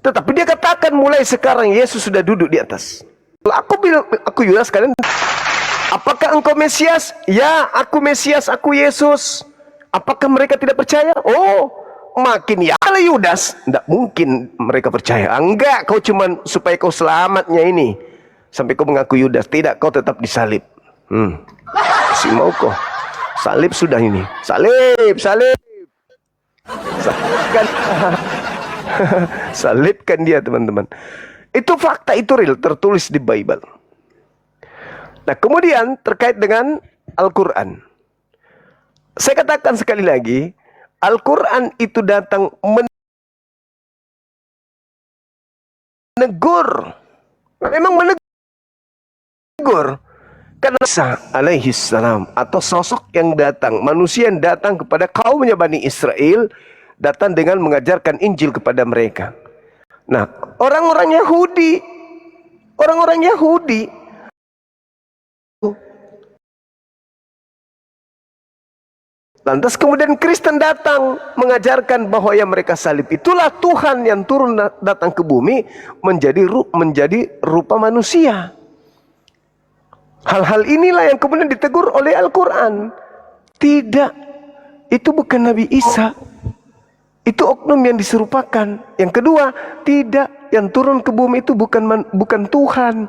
Speaker 2: Tetapi dia katakan mulai sekarang Yesus sudah duduk di atas. Aku bilang, aku Yudas, kalian, apakah engkau Mesias? Ya, aku Mesias, aku Yesus. Apakah mereka tidak percaya? Oh, makin ya. Kalau Yudas, tidak mungkin mereka percaya. Enggak, kau cuman supaya kau selamatnya ini. Sampai kau mengaku Yudas. Tidak, kau tetap disalib. Si mau kau. Salib sudah ini. Salib. Salibkan. Salibkan dia, teman-teman. Itu fakta, itu real, tertulis di Bible. Nah, kemudian terkait dengan Al-Quran. Saya katakan sekali lagi, Al-Quran itu datang menegur. Memang menegur. Karena Isa alaihi salam, atau sosok yang datang, manusia yang datang kepada kaumnya Bani Israel, datang dengan mengajarkan Injil kepada mereka. Nah, orang-orang Yahudi lantas kemudian Kristen datang mengajarkan bahwa yang mereka salib itulah Tuhan yang turun datang ke bumi menjadi rupa manusia. Hal-hal inilah yang kemudian ditegur oleh Al-Quran. Tidak, itu bukan Nabi Isa. Itu oknum yang diserupakan. Yang kedua, tidak, yang turun ke bumi itu bukan Tuhan.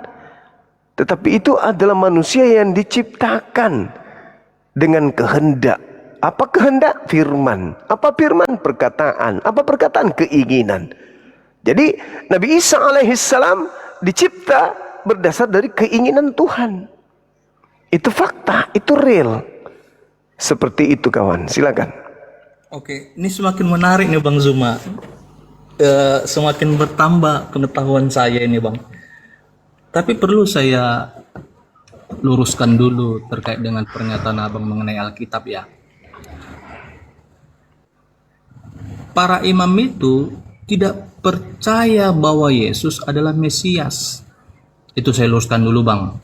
Speaker 2: Tetapi itu adalah manusia yang diciptakan dengan kehendak. Apa kehendak? Firman. Apa firman? Perkataan. Apa perkataan? Keinginan. Jadi Nabi Isa alaihissalam dicipta berdasar dari keinginan Tuhan. Itu fakta, itu real. Seperti itu, kawan. Silakan.
Speaker 1: Oke, ini semakin menarik nih Bang Zuma. Semakin bertambah pengetahuan saya ini Bang. Tapi perlu saya luruskan dulu terkait dengan pernyataan Abang mengenai Alkitab ya. Para imam itu tidak percaya bahwa Yesus adalah Mesias. Itu saya luruskan dulu Bang.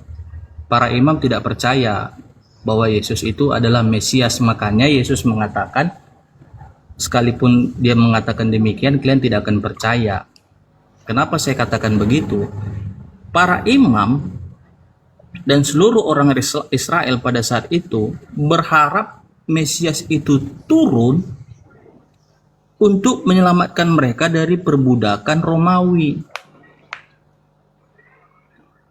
Speaker 1: Para imam tidak percaya bahwa Yesus itu adalah Mesias. Makanya Yesus mengatakan, sekalipun dia mengatakan demikian, kalian tidak akan percaya. Kenapa saya katakan begitu? Para imam dan seluruh orang Israel pada saat itu berharap Mesias itu turun untuk menyelamatkan mereka dari perbudakan Romawi.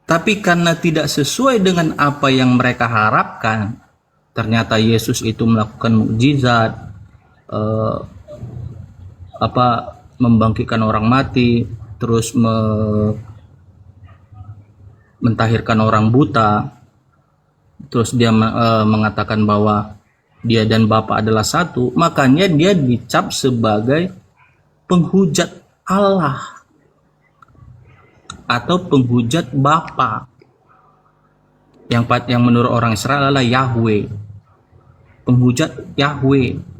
Speaker 1: Tapi karena tidak sesuai dengan apa yang mereka harapkan, ternyata Yesus itu melakukan mukjizat, membangkitkan orang mati, terus mentahirkan orang buta, terus dia mengatakan bahwa dia dan Bapa adalah satu, makanya dia dicap sebagai penghujat Allah atau penghujat Bapa. yang menurut orang Israel adalah Yahweh, penghujat Yahweh.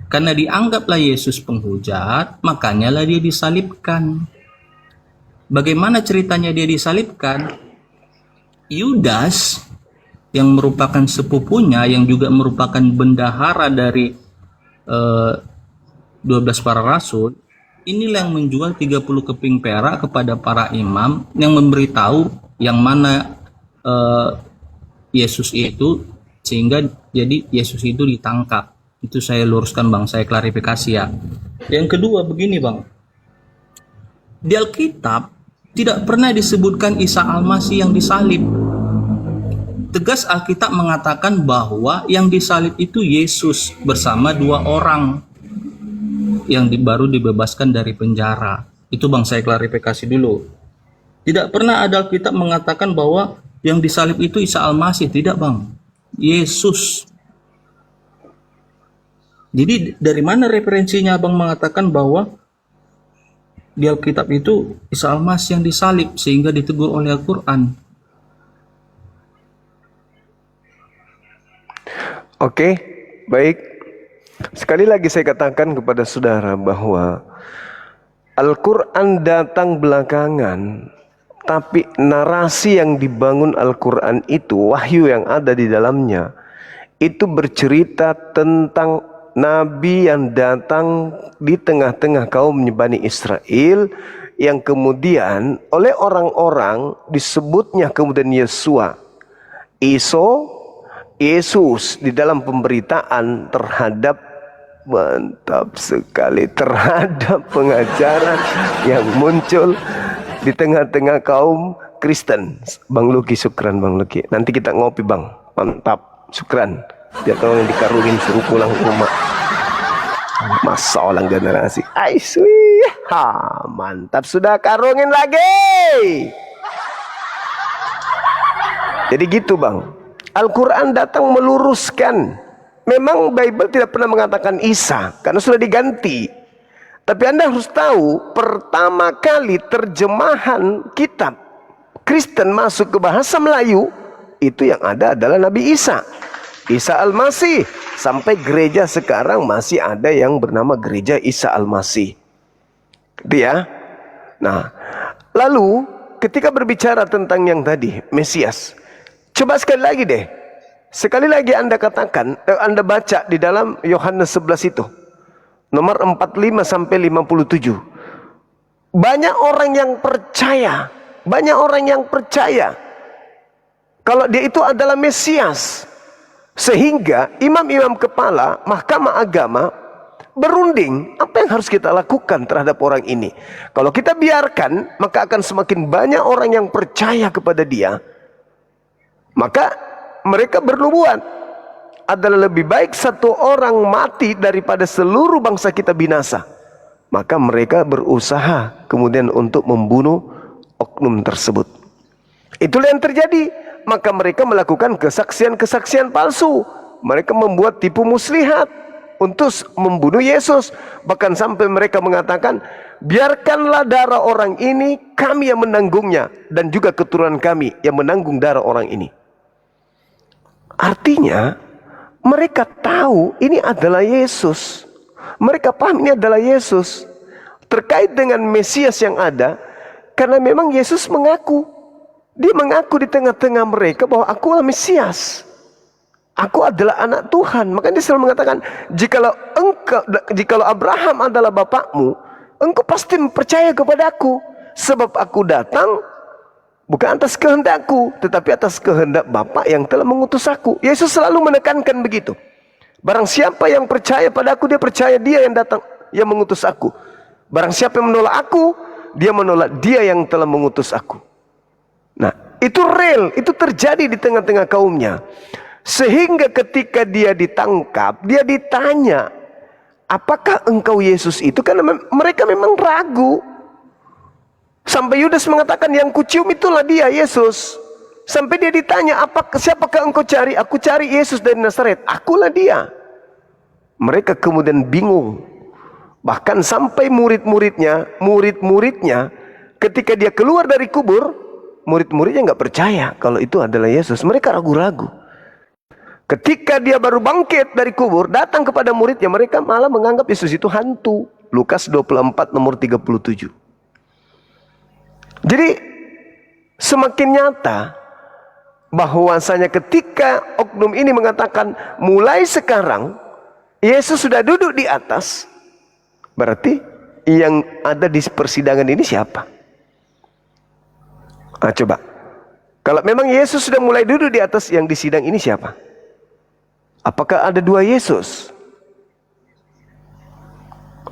Speaker 1: Karena dianggaplah Yesus penghujat, makanya lah dia disalibkan. Bagaimana ceritanya dia disalibkan? Yudas yang merupakan sepupunya, yang juga merupakan bendahara dari 12 para rasul, inilah yang menjual 30 keping perak kepada para imam, yang memberitahu yang mana Yesus itu, sehingga jadi Yesus itu ditangkap. Itu saya luruskan Bang, saya klarifikasi ya. Yang kedua begini Bang, di Alkitab tidak pernah disebutkan Isa Al-Masih yang disalib. Tegas Alkitab mengatakan bahwa yang disalib itu Yesus bersama 2 orang yang baru dibebaskan dari penjara. Itu Bang, saya klarifikasi dulu. Tidak pernah ada Alkitab mengatakan bahwa yang disalib itu Isa Al-Masih, tidak Bang, Yesus. Jadi dari mana referensinya Abang mengatakan bahwa di Alkitab itu Isa Al-Masih yang disalib sehingga ditegur oleh Al-Quran?
Speaker 2: Oke, baik. Sekali lagi saya katakan kepada saudara bahwa Al-Quran datang belakangan, tapi narasi yang dibangun Al-Quran itu, wahyu yang ada di dalamnya, itu bercerita tentang Nabi yang datang di tengah-tengah kaum Bani Israel, yang kemudian oleh orang-orang disebutnya kemudian Yesua, Yesus di dalam pemberitaan terhadap, mantap sekali, terhadap pengajaran yang muncul di tengah-tengah kaum Kristen. Bang Luki, syukran Bang Luki. Nanti kita ngopi Bang, mantap, syukran. Dia tolong dikarungin suruh pulang ke rumah. Masa orang generasi mantap, sudah karungin lagi. Jadi gitu Bang, Al-Quran datang meluruskan. Memang Bible tidak pernah mengatakan Isa, karena sudah diganti. Tapi Anda harus tahu, pertama kali terjemahan kitab Kristen masuk ke bahasa Melayu, itu yang ada adalah Nabi Isa, Isa Al-Masih. Sampai gereja sekarang masih ada yang bernama gereja Isa Al-Masih. Gitu ya. Nah, lalu ketika berbicara tentang yang tadi, Mesias, coba sekali lagi deh. Sekali lagi Anda katakan, Anda baca di dalam Yohanes 11 itu, nomor 45 sampai 57. Banyak orang yang percaya, kalau dia itu adalah Mesias. Sehingga imam-imam kepala mahkamah agama berunding, apa yang harus kita lakukan terhadap orang ini. Kalau kita biarkan, maka akan semakin banyak orang yang percaya kepada dia. Maka mereka bernubuat, adalah lebih baik satu orang mati daripada seluruh bangsa kita binasa. Maka mereka berusaha kemudian untuk membunuh oknum tersebut. Itulah yang terjadi. Maka mereka melakukan kesaksian-kesaksian palsu. Mereka membuat tipu muslihat untuk membunuh Yesus. Bahkan sampai mereka mengatakan, biarkanlah darah orang ini, kami yang menanggungnya, dan juga keturunan kami yang menanggung darah orang ini. Artinya mereka tahu ini adalah Yesus. Mereka paham ini adalah Yesus. Terkait dengan Mesias yang ada, karena memang Yesus mengaku. Dia mengaku di tengah-tengah mereka bahwa aku adalah Mesias. Aku adalah anak Tuhan. Maka dia selalu mengatakan, jikalau Abraham adalah bapakmu, engkau pasti percaya kepada aku. Sebab aku datang bukan atas kehendakku, tetapi atas kehendak Bapa yang telah mengutus aku. Yesus selalu menekankan begitu. Barang siapa yang percaya pada aku, dia percaya dia yang datang, yang mengutus aku. Barang siapa yang menolak aku, dia menolak dia yang telah mengutus aku. Nah, itu real, itu terjadi di tengah-tengah kaumnya. Sehingga ketika dia ditangkap, dia ditanya, apakah engkau Yesus itu? Karena mereka memang ragu. Sampai Yudas mengatakan, yang kucium itulah dia, Yesus. Sampai dia ditanya, siapakah engkau cari? Aku cari Yesus dari Nazaret, akulah dia. Mereka kemudian bingung. Bahkan sampai murid-muridnya ketika dia keluar dari kubur, murid-muridnya nggak percaya kalau itu adalah Yesus. Mereka ragu-ragu. Ketika dia baru bangkit dari kubur, datang kepada muridnya, mereka malah menganggap Yesus itu hantu. Lukas 24 nomor 37. Jadi semakin nyata bahwasanya ketika oknum ini mengatakan mulai sekarang Yesus sudah duduk di atas, berarti yang ada di persidangan ini siapa? Nah, coba. Kalau memang Yesus sudah mulai duduk di atas, yang di sidang ini siapa? Apakah ada dua Yesus?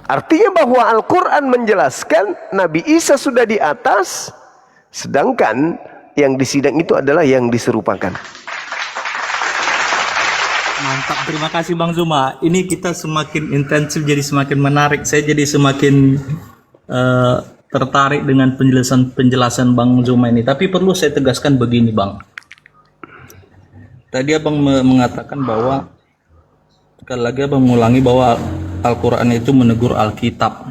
Speaker 2: Artinya bahwa Al-Quran menjelaskan Nabi Isa sudah di atas, sedangkan yang di sidang itu adalah yang diserupakan.
Speaker 1: Mantap, terima kasih Bang Zuma. Ini kita semakin intensif, jadi semakin menarik. Saya jadi semakin tertarik dengan penjelasan Bang Zuma ini. Tapi perlu saya tegaskan begini Bang. Tadi Abang mengatakan bahwa, sekali lagi Abang mengulangi bahwa Al-Quran itu menegur Alkitab.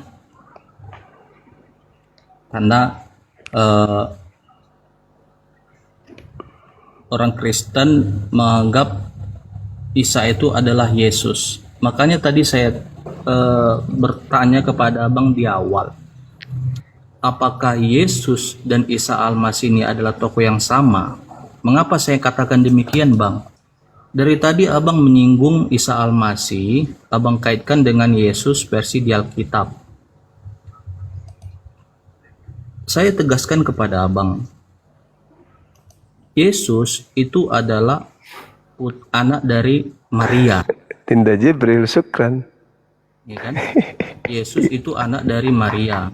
Speaker 1: Karena orang Kristen menganggap Isa itu adalah Yesus. Makanya tadi saya bertanya kepada Abang di awal, apakah Yesus dan Isa Al-Masih ini adalah tokoh yang sama? Mengapa saya katakan demikian Bang? Dari tadi Abang menyinggung Isa Al-Masih, Abang kaitkan dengan Yesus versi di Alkitab. Saya tegaskan kepada Abang, Yesus itu adalah anak dari Maria.
Speaker 2: Tinda Jibril, syukran.
Speaker 1: Ya kan? Yesus itu anak dari Maria.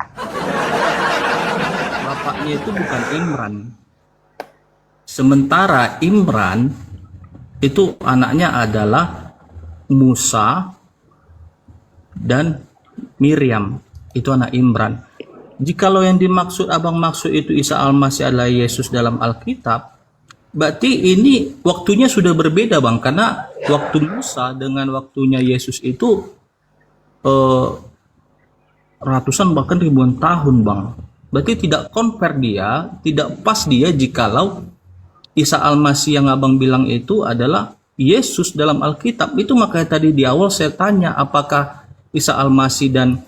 Speaker 1: Bapaknya itu bukan Imran. Sementara Imran itu anaknya adalah Musa dan Miriam. Itu anak Imran. Jikalau yang dimaksud Abang maksud itu Isa Al-Masih adalah Yesus dalam Alkitab, berarti ini waktunya sudah berbeda Bang. Karena waktu Musa dengan waktunya Yesus itu ratusan bahkan ribuan tahun Bang. Berarti tidak compare dia, tidak pas dia jikalau Isa Al-Masih yang Abang bilang itu adalah Yesus dalam Alkitab. Itu makanya tadi di awal saya tanya apakah Isa Al-Masih dan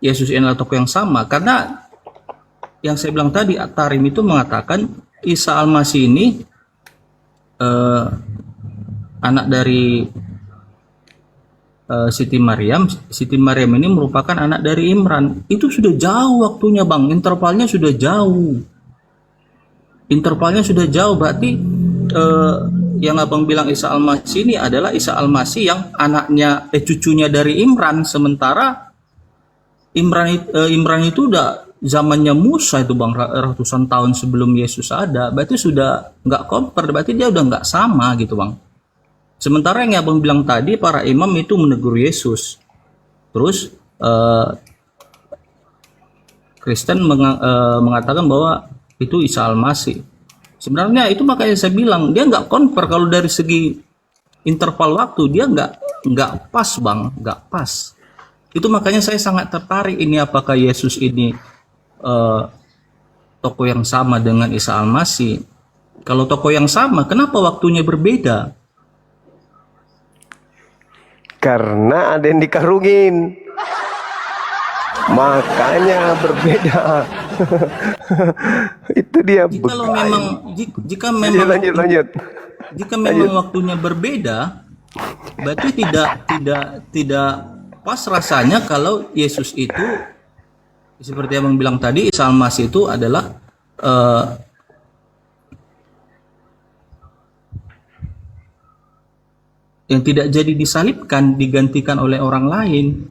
Speaker 1: Yesus ini adalah tokoh yang sama. Karena yang saya bilang tadi, At-Tarim itu mengatakan Isa Al-Masih ini anak dari Siti Maryam. Siti Maryam ini merupakan anak dari Imran. Itu sudah jauh waktunya Bang, intervalnya sudah jauh. Intervalnya sudah jauh, berarti yang Abang bilang Isa Al-Masih ini adalah Isa Al-Masih yang anaknya, cucunya dari Imran. Sementara Imran itu udah zamannya Musa itu Bang, ratusan tahun sebelum Yesus ada. Berarti sudah nggak compare, berarti dia udah nggak sama gitu Bang. Sementara yang Abang bilang tadi, para imam itu menegur Yesus. Terus Kristen mengatakan bahwa itu Isa Al-Masih. Sebenarnya itu makanya saya bilang dia nggak compare kalau dari segi interval waktu, dia nggak pas Bang, nggak pas. Itu makanya saya sangat tertarik ini, apakah Yesus ini tokoh yang sama dengan Isa Al-Masih. Kalau tokoh yang sama, kenapa waktunya berbeda?
Speaker 2: Karena ada yang dikarungin, makanya berbeda. Itu dia.
Speaker 1: Jika memang
Speaker 2: lanjut.
Speaker 1: Jika memang waktunya berbeda, berarti tidak pas rasanya kalau Yesus itu seperti yang bilang tadi, Isa Al-Masih itu adalah yang tidak jadi disalibkan, digantikan oleh orang lain.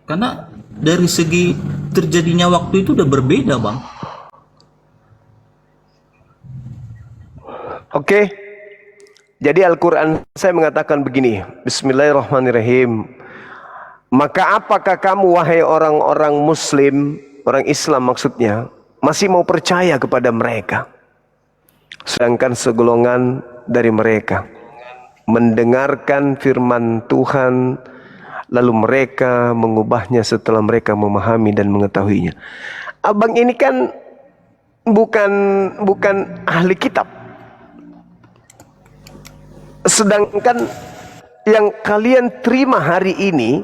Speaker 1: Karena dari segi terjadinya waktu itu udah berbeda Bang.
Speaker 2: Oke. Jadi Al-Quran saya mengatakan begini. Bismillahirrahmanirrahim. Maka apakah kamu wahai orang-orang Muslim, orang Islam maksudnya, masih mau percaya kepada mereka? Sedangkan segolongan dari mereka mendengarkan firman Tuhan, lalu mereka mengubahnya setelah mereka memahami dan mengetahuinya. Abang ini kan bukan bukan ahli kitab. Sedangkan yang kalian terima hari ini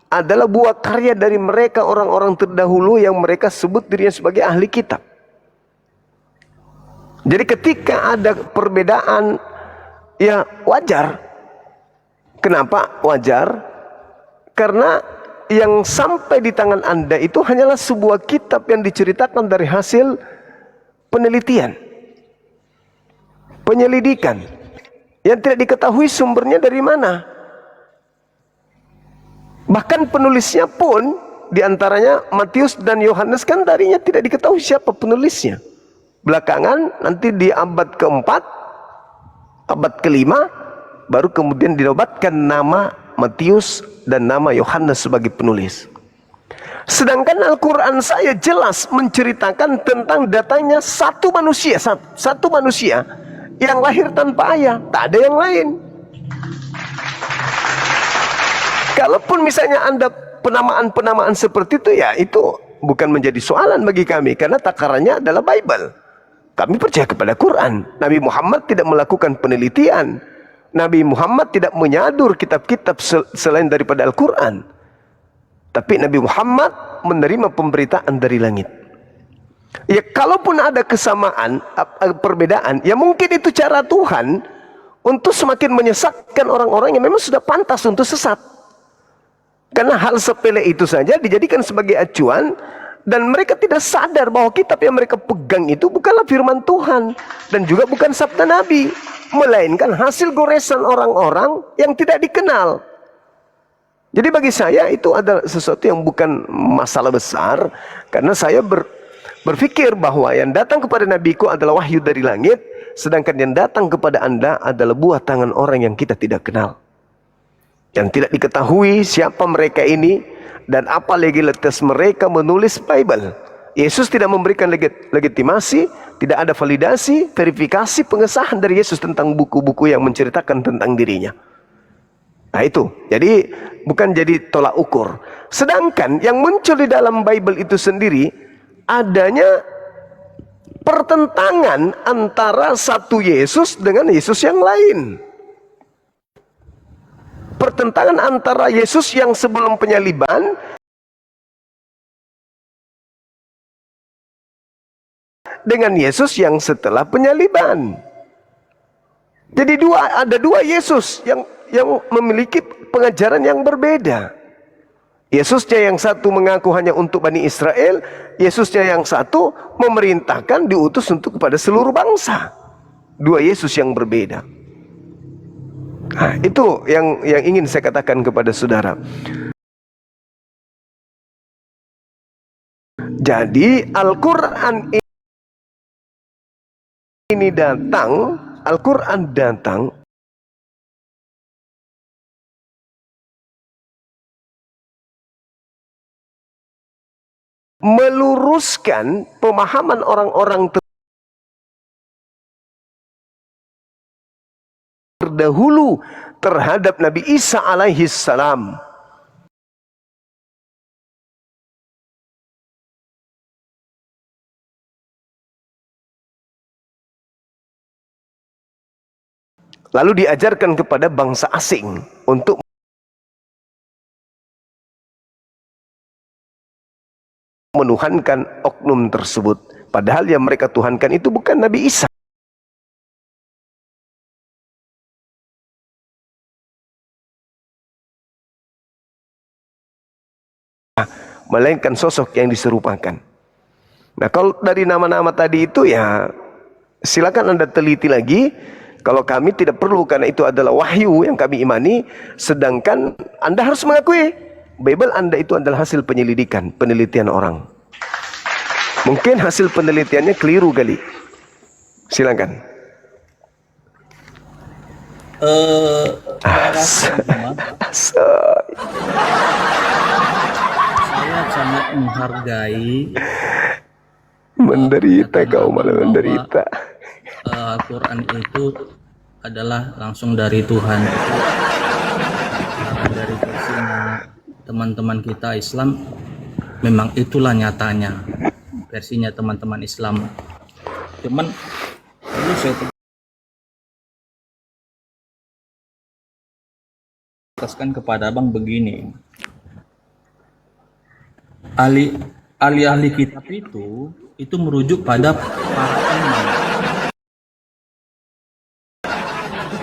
Speaker 2: adalah buah karya dari mereka orang-orang terdahulu yang mereka sebut dirinya sebagai ahli kitab. Jadi ketika ada perbedaan, ya wajar. Kenapa wajar? Karena yang sampai di tangan Anda itu hanyalah sebuah kitab yang diceritakan dari hasil penelitian, penyelidikan, yang tidak diketahui sumbernya dari mana. Bahkan penulisnya pun diantaranya Matius dan Yohanes kan darinya tidak diketahui siapa penulisnya. Belakangan nanti di abad keempat, abad kelima, baru kemudian dinobatkan nama Matius dan nama Yohanes sebagai penulis. Sedangkan Al-Quran saya jelas menceritakan tentang datangnya satu manusia yang lahir tanpa ayah, tak ada yang lain. Kalaupun misalnya Anda penamaan-penamaan seperti itu, ya itu bukan menjadi soalan bagi kami, karena takarannya adalah Bible. Kami percaya kepada Quran. Nabi Muhammad tidak melakukan penelitian. Nabi Muhammad tidak menyadur kitab-kitab selain daripada Al-Quran. Tapi Nabi Muhammad menerima pemberitaan dari langit. Ya, kalaupun ada kesamaan, perbedaan, ya mungkin itu cara Tuhan untuk semakin menyesatkan orang-orang yang memang sudah pantas untuk sesat. Karena hal sepele itu saja dijadikan sebagai acuan, dan mereka tidak sadar bahwa kitab yang mereka pegang itu bukanlah firman Tuhan dan juga bukan sabda Nabi, melainkan hasil goresan orang-orang yang tidak dikenal. Jadi bagi saya itu adalah sesuatu yang bukan masalah besar, karena saya berpikir bahwa yang datang kepada Nabiku adalah wahyu dari langit, sedangkan yang datang kepada Anda adalah buah tangan orang yang kita tidak kenal, yang tidak diketahui siapa mereka ini dan apa legalitas mereka menulis Bible. Yesus tidak memberikan legitimasi, tidak ada validasi, verifikasi, pengesahan dari Yesus tentang buku-buku yang menceritakan tentang dirinya. Nah itu, jadi bukan jadi tolak ukur. Sedangkan yang muncul di dalam Bible itu sendiri, adanya pertentangan antara satu Yesus dengan Yesus yang lain. Pertentangan antara Yesus yang sebelum penyaliban dengan Yesus yang setelah penyaliban. Jadi ada dua Yesus yang memiliki pengajaran yang berbeda. Yesusnya yang satu mengaku hanya untuk Bani Israel, Yesusnya yang satu memerintahkan, diutus untuk kepada seluruh bangsa. Dua Yesus yang berbeda. Nah, itu yang ingin saya katakan kepada saudara. Jadi Al-Quran ini datang, Al-Quran datang meluruskan pemahaman orang-orang terdahulu terhadap Nabi Isa alaihi salam. Lalu diajarkan kepada bangsa asing untuk menuhankan oknum tersebut. Padahal yang mereka tuhankan itu bukan Nabi Isa, melainkan sosok yang diserupakan. Nah, kalau dari nama-nama tadi itu, ya silakan Anda teliti lagi. Kalau kami tidak perlu, karena itu adalah wahyu yang kami imani. Sedangkan Anda harus mengakui Bible Anda itu adalah hasil penyelidikan, penelitian orang. Mungkin hasil penelitiannya keliru kali. Silakan.
Speaker 1: Saya sangat menghargai
Speaker 2: menderita, kau malah menderita.
Speaker 1: Al-Quran itu adalah langsung dari Tuhan. Dari versinya teman-teman kita Islam, memang itulah nyatanya versinya teman-teman Islam. Cuman perlu saya tegaskan kepada abang begini, ahli-ahli kitab itu merujuk pada para imam.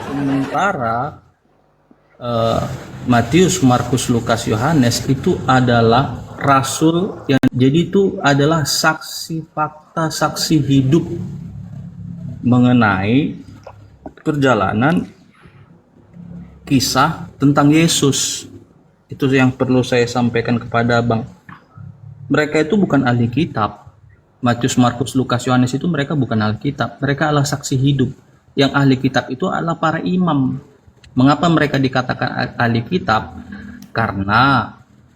Speaker 1: Sementara Matius, Markus, Lukas, Yohanes itu adalah rasul yang jadi itu adalah saksi fakta, saksi hidup mengenai perjalanan kisah tentang Yesus. Itu yang perlu saya sampaikan kepada abang. Mereka itu bukan ahli kitab. Matius, Markus, Lukas, Yohanes itu mereka bukan ahli kitab. Mereka adalah saksi hidup. Yang ahli kitab itu adalah para imam. Mengapa mereka dikatakan ahli kitab? Karena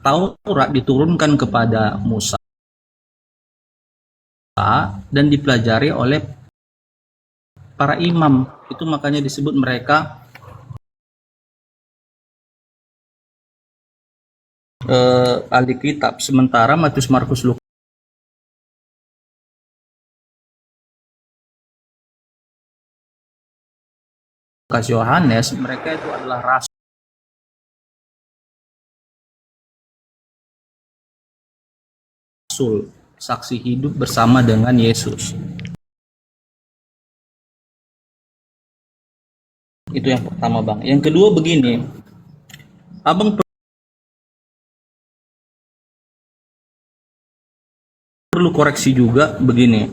Speaker 1: Taurat diturunkan kepada Musa dan dipelajari oleh para imam. Itu makanya disebut mereka ahli kitab. Sementara Matius, Markus, Lukas, Yohanes, mereka itu adalah rasul, saksi hidup bersama dengan Yesus. Itu yang pertama, bang. Yang kedua begini, abang perlu koreksi juga begini.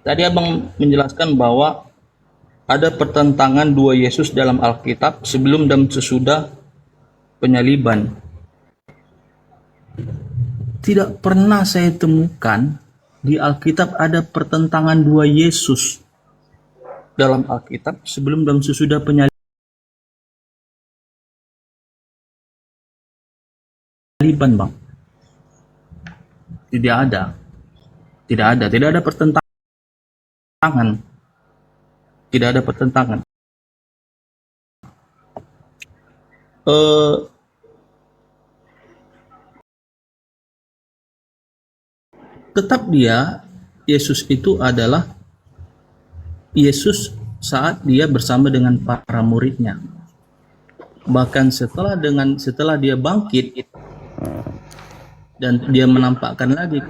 Speaker 1: Tadi abang menjelaskan bahwa ada pertentangan dua Yesus dalam Alkitab sebelum dan sesudah penyaliban. Tidak pernah saya temukan di Alkitab ada pertentangan dua Yesus dalam Alkitab sebelum dan sesudah penyaliban, bang. Tidak ada pertentangan. Tidak ada pertentangan. Tetap Yesus itu adalah Yesus saat dia bersama dengan para muridnya. Bahkan setelah dia bangkit dan dia menampakkan lagi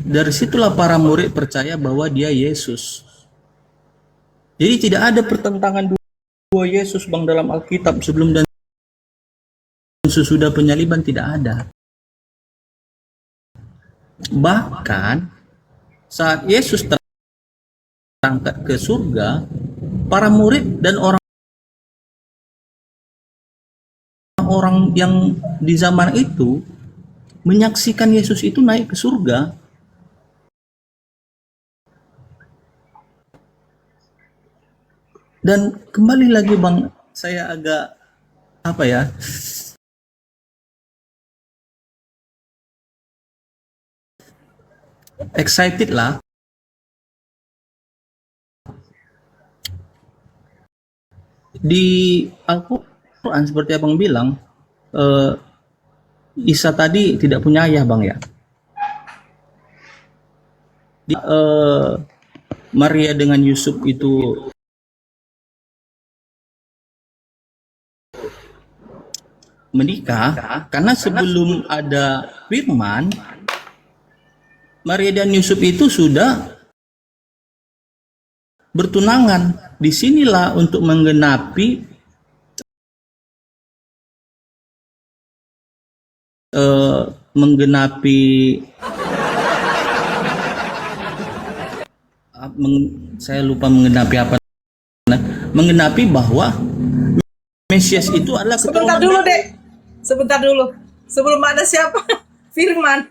Speaker 1: dari situlah para murid percaya bahwa dia Yesus. Jadi tidak ada pertentangan dua Yesus, bang, dalam Alkitab sebelum dan sesudah penyaliban, tidak ada. Bahkan saat Yesus terangkat ke surga, para murid dan orang yang di zaman itu menyaksikan Yesus itu naik ke surga. Dan kembali lagi, bang, saya agak excited lah. Di Al-Quran seperti abang bilang, Isa tadi tidak punya ayah, bang, ya. Maria dengan Yusuf itu menikah karena sebelum ada firman, Maria dan Yusuf itu sudah bertunangan. Disinilah untuk menggenapi saya lupa menggenapi apa, menggenapi bahwa Mesias itu adalah
Speaker 5: Sebentar dulu, Dek. Sebentar dulu. Sebelum ada siapa? Firman.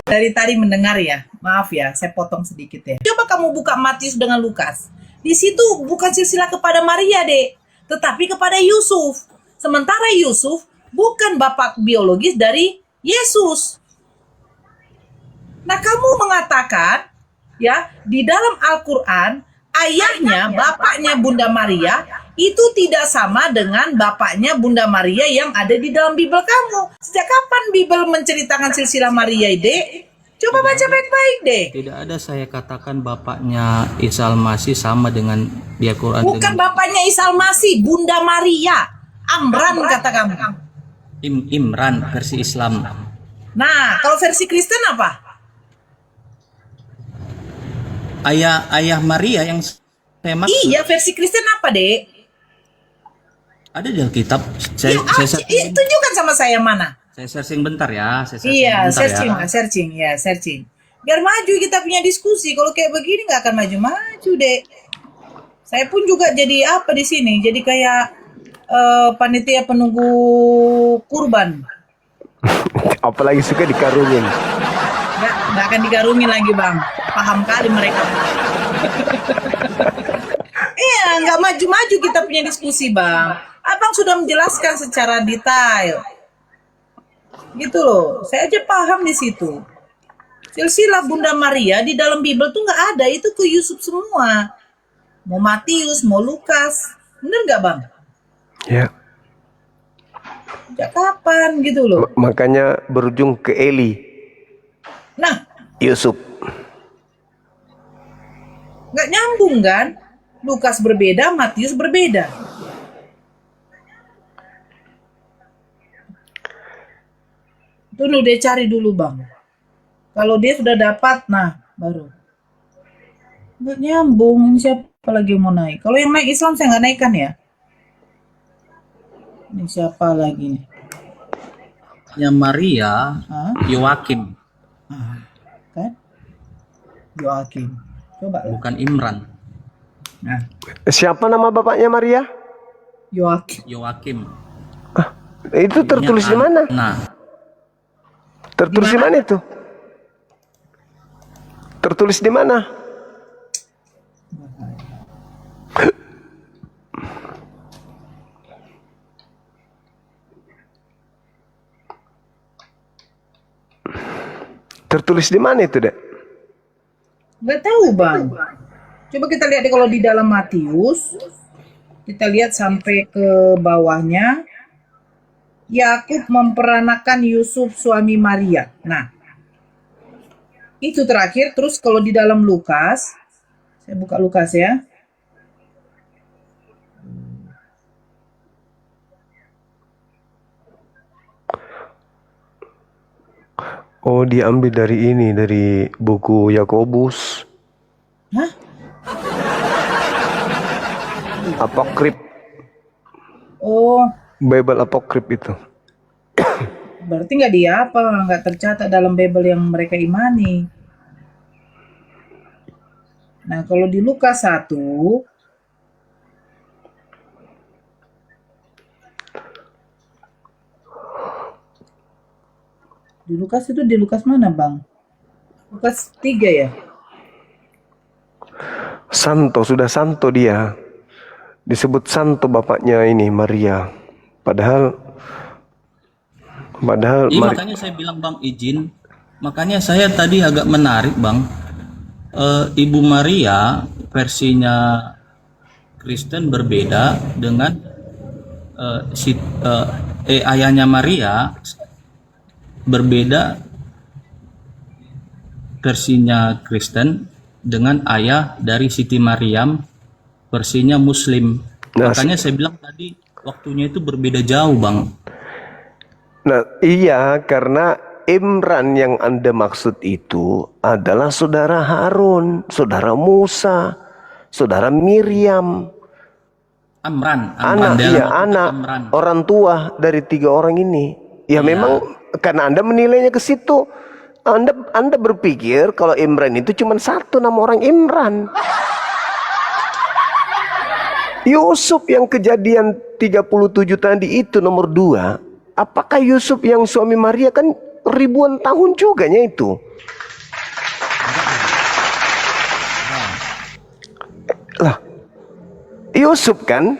Speaker 5: Dari tadi mendengar ya. Maaf ya, saya potong sedikit ya. Coba kamu buka Matius dengan Lukas. Di situ bukan silsilah kepada Maria, Dek, tetapi kepada Yusuf. Sementara Yusuf bukan bapak biologis dari Yesus. Nah, kamu mengatakan ya, di dalam Al-Qur'an ayahnya, bapaknya Bunda Maria itu tidak sama dengan bapaknya Bunda Maria yang ada di dalam Bible kamu. Sejak kapan Bible menceritakan silsilah Maria, Dek? Coba baca baik-baik deh.
Speaker 1: Tidak ada saya katakan bapaknya Isa Al-Masih sama dengan di Al-Quran.
Speaker 5: Bukan bapaknya Isa Al-Masih, Bunda Maria. Amran kata kamu.
Speaker 1: Imran versi Islam.
Speaker 5: Nah, kalau versi Kristen apa?
Speaker 1: Ayah Maria yang saya maksud.
Speaker 5: Iya, versi Kristen apa, Dek?
Speaker 1: Ada di Alkitab. Saya
Speaker 5: Tunjukkan sama saya mana.
Speaker 1: Saya searching bentar ya.
Speaker 5: Iya,
Speaker 1: bentar
Speaker 5: searching. Biar maju kita punya diskusi. Kalau kayak begini nggak akan maju-maju, Dek. Saya pun juga jadi apa di sini? Jadi kayak panitia penunggu kurban.
Speaker 2: Apalagi suka dikarungin.
Speaker 5: Nggak akan digarungin lagi, Bang. Paham kali mereka. Iya, nggak maju-maju kita punya diskusi, Bang. Abang sudah menjelaskan secara detail. Gitu loh, saya aja paham di situ. Silsilah Bunda Maria di dalam Bible tuh nggak ada, itu ke Yusuf semua. Mau Matius, mau Lukas, bener nggak Bang?
Speaker 2: Ya.
Speaker 5: Sejak kapan gitu loh?
Speaker 2: Makanya berujung ke Eli,
Speaker 5: Nah,
Speaker 2: Yusuf.
Speaker 5: nggak nyambung kan? Lukas berbeda, Matius berbeda. Dulu dia cari dulu Bang. Kalau dia sudah dapat, nah baru. Nggak nyambung, ini siapa lagi yang mau naik? Kalau yang naik Islam saya nggak naikkan ya. Ini siapa lagi nih?
Speaker 1: Yang Maria,
Speaker 5: Hah?
Speaker 1: Yoakim,
Speaker 5: Kan? Yoakim. Coba lah.
Speaker 1: bukan Imran.
Speaker 5: Nah,
Speaker 2: Siapa nama bapaknya Maria?
Speaker 5: Yoakim.
Speaker 1: Yoakim.
Speaker 2: Itu tertulis di mana?
Speaker 1: Nah,
Speaker 2: Tertulis di mana itu? Tertulis di mana? Tertulis di mana itu, Dek?
Speaker 5: Nggak tahu Bang. Coba kita lihat deh kalau di dalam Matius. Kita lihat sampai ke bawahnya. Yakub memperanakan Yusuf suami Maria. Nah, itu terakhir. Terus kalau di dalam Lukas, saya buka Lukas ya.
Speaker 2: Oh, diambil dari ini, dari buku Yakobus.
Speaker 5: Hah?
Speaker 2: Apokrip,
Speaker 5: Oh,
Speaker 2: Bible Apokrip itu.
Speaker 5: berarti nggak nggak tercatat dalam Bible yang mereka imani. Nah, kalau di Lukas 1, di Lukas mana, Bang? Lukas 3 ya?
Speaker 2: Santo, sudah santo dia. Disebut santo bapaknya ini, Maria. Padahal
Speaker 1: iya, makanya saya bilang Bang izin. Makanya saya tadi agak menarik Bang. Ibu Maria versinya Kristen berbeda dengan ayahnya Maria berbeda versinya Kristen dengan ayah dari Siti Maryam versinya Muslim.
Speaker 2: Nah,
Speaker 1: Makanya saya bilang tadi waktunya itu berbeda jauh Bang.
Speaker 2: Nah, iya, karena Imran yang Anda maksud itu adalah saudara Harun, saudara Musa, saudara Miriam,
Speaker 1: Amran,
Speaker 2: anak,
Speaker 1: dalam
Speaker 2: iya,
Speaker 1: Alkitab
Speaker 2: anak,
Speaker 1: Amran.
Speaker 2: orang tua dari 3 orang ini. Ya,
Speaker 1: Iya.
Speaker 2: memang karena Anda menilainya ke situ, Anda berpikir kalau Imran itu cuma satu nama orang Imran. Yusuf yang kejadian 37 tadi itu nomor 2. Apakah Yusuf yang suami Maria kan ribuan tahun juga itu? Lah, Yusuf kan?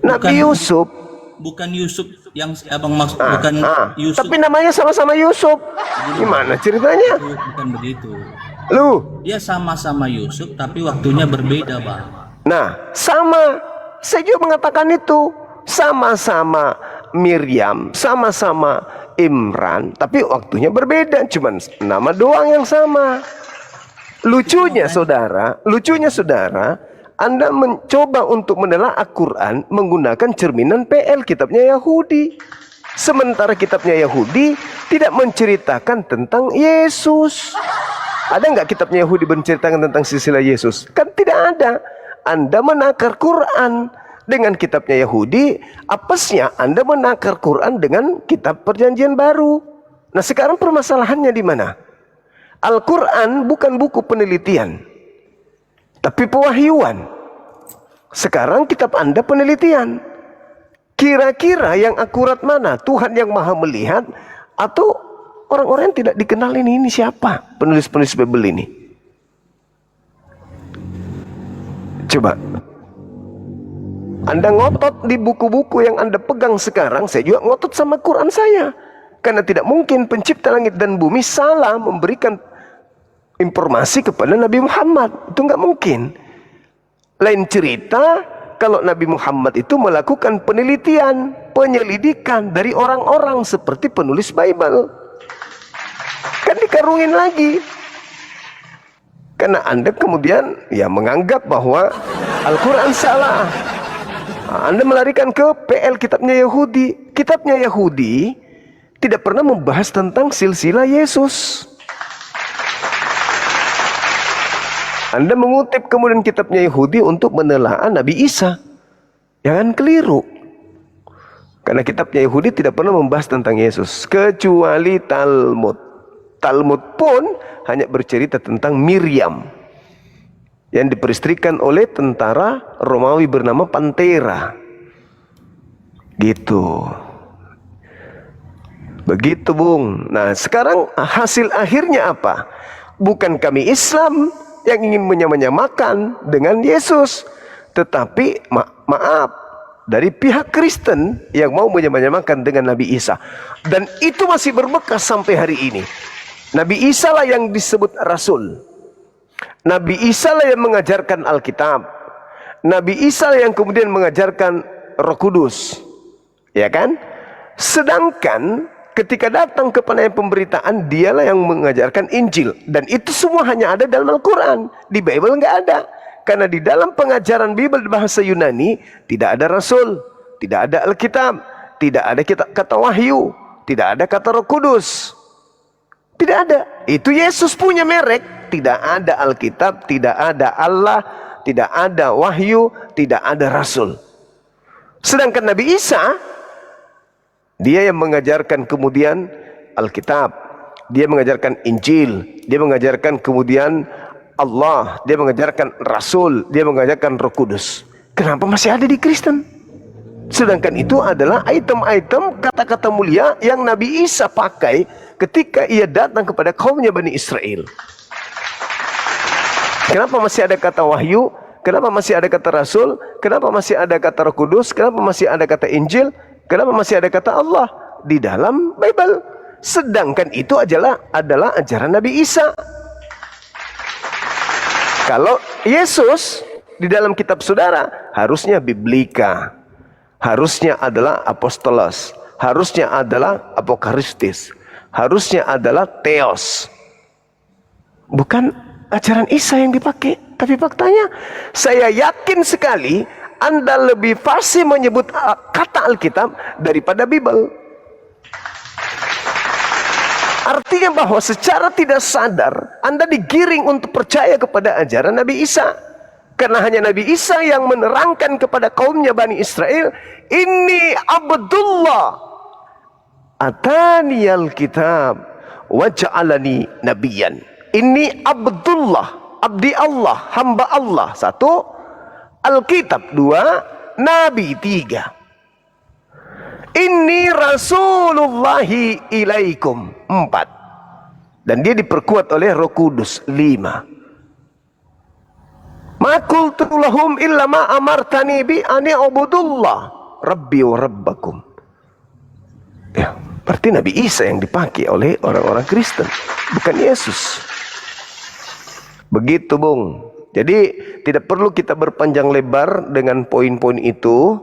Speaker 2: Nabi Yusuf.
Speaker 1: Bukan Yusuf yang abang maksud, bukan Yusuf.
Speaker 2: Tapi namanya sama-sama Yusuf. Gimana ceritanya?
Speaker 1: Bukan begitu.
Speaker 2: Lu?
Speaker 1: Dia sama-sama Yusuf, tapi waktunya berbeda Bang.
Speaker 2: Nah, sama. Saya juga mengatakan itu. Sama-sama Miriam, sama-sama Imran, tapi waktunya berbeda, cuman nama doang yang sama. Lucunya saudara, Anda mencoba untuk menelaah Al-Quran menggunakan cerminan PL, kitabnya Yahudi. Sementara kitabnya Yahudi tidak menceritakan tentang Yesus. Ada nggak kitabnya Yahudi menceritakan tentang silsilah Yesus? Kan tidak ada. Anda menakar Quran dengan kitabnya Yahudi, apesnya Anda menakar Quran dengan kitab Perjanjian Baru. Nah, sekarang permasalahannya di mana? Al-Quran bukan buku penelitian, tapi pewahyuan. Sekarang kitab Anda penelitian. Kira-kira yang akurat mana? Tuhan yang maha melihat atau orang-orang yang tidak dikenal ini siapa? Penulis-penulis Bible ini. Coba. Anda ngotot di buku-buku yang Anda pegang sekarang, saya juga ngotot sama Quran saya. Karena tidak mungkin pencipta langit dan bumi salah memberikan informasi kepada Nabi Muhammad. Itu nggak mungkin. Lain cerita kalau Nabi Muhammad itu melakukan penelitian, penyelidikan dari orang-orang seperti penulis Bible. Kan dikarungin lagi. Karena Anda kemudian menganggap bahwa Al-Quran salah. Anda melarikan ke PL kitabnya Yahudi. Kitabnya Yahudi tidak pernah membahas tentang silsilah Yesus. Anda mengutip kemudian kitabnya Yahudi untuk menelaah Nabi Isa. Jangan keliru. Karena kitabnya Yahudi tidak pernah membahas tentang Yesus. Kecuali Talmud. Talmud pun hanya bercerita tentang Miriam. Yang diperistrikan oleh tentara Romawi bernama Pantera. Gitu. Begitu Bung. Nah sekarang hasil akhirnya apa? Bukan kami Islam yang ingin menyamakan dengan Yesus, tetapi maaf dari pihak Kristen yang mau menyamakan dengan Nabi Isa. Dan itu masih berbekas sampai hari ini. Nabi Isa lah yang disebut Rasul. Nabi Isa lah yang mengajarkan Alkitab. Nabi Isa lah yang kemudian mengajarkan Roh Kudus. Ya kan? Sedangkan ketika datang kepada pemberitaan, dialah yang mengajarkan Injil. Dan itu semua hanya ada dalam Al-Quran. Di Bible nggak ada. Karena di dalam pengajaran Bible bahasa Yunani, tidak ada Rasul, tidak ada Alkitab, tidak ada kata wahyu, tidak ada kata Roh Kudus. Tidak ada. Itu Yesus punya merek. Tidak ada Alkitab, tidak ada Allah, tidak ada wahyu, tidak ada Rasul. Sedangkan Nabi Isa, dia yang mengajarkan kemudian Alkitab, dia mengajarkan Injil, dia mengajarkan kemudian Allah, dia mengajarkan Rasul, dia mengajarkan Roh Kudus. Kenapa masih ada di Kristen? Sedangkan itu adalah item-item kata-kata mulia yang Nabi Isa pakai ketika ia datang kepada kaumnya Bani Israel. Kenapa masih ada kata wahyu? Kenapa masih ada kata Rasul? Kenapa masih ada kata Roh Kudus? Kenapa masih ada kata Injil? Kenapa masih ada kata Allah di dalam Bible? Sedangkan itu adalah ajaran Nabi Isa. Kalau Yesus di dalam kitab saudara harusnya Biblika, harusnya adalah Apostolos, harusnya adalah Apokaristis, harusnya adalah Theos. Bukan ajaran Isa yang dipakai. Tapi faktanya saya yakin sekali Anda lebih fasih menyebut kata Alkitab daripada Bible. Artinya bahwa secara tidak sadar Anda digiring untuk percaya kepada ajaran Nabi Isa. Karena hanya Nabi Isa yang menerangkan kepada kaumnya Bani Israel, "Inni Abdullah atani al-kitab wa ja'alani nabiyan." Ini Abdullah, abdi Allah, hamba Allah. 1, Alkitab. 2, Nabi. 3, Inni Rasulullahi ilaikum. 4, dan dia diperkuat oleh Roh Kudus. 5, Ma qultu lahum illa ma amartani bi ani ubudullah rabbi wa rabbakum. Ya, berarti Nabi Isa yang dipakai oleh orang-orang Kristen, bukan Yesus. Begitu Bung. Jadi tidak perlu kita berpanjang lebar dengan poin-poin itu.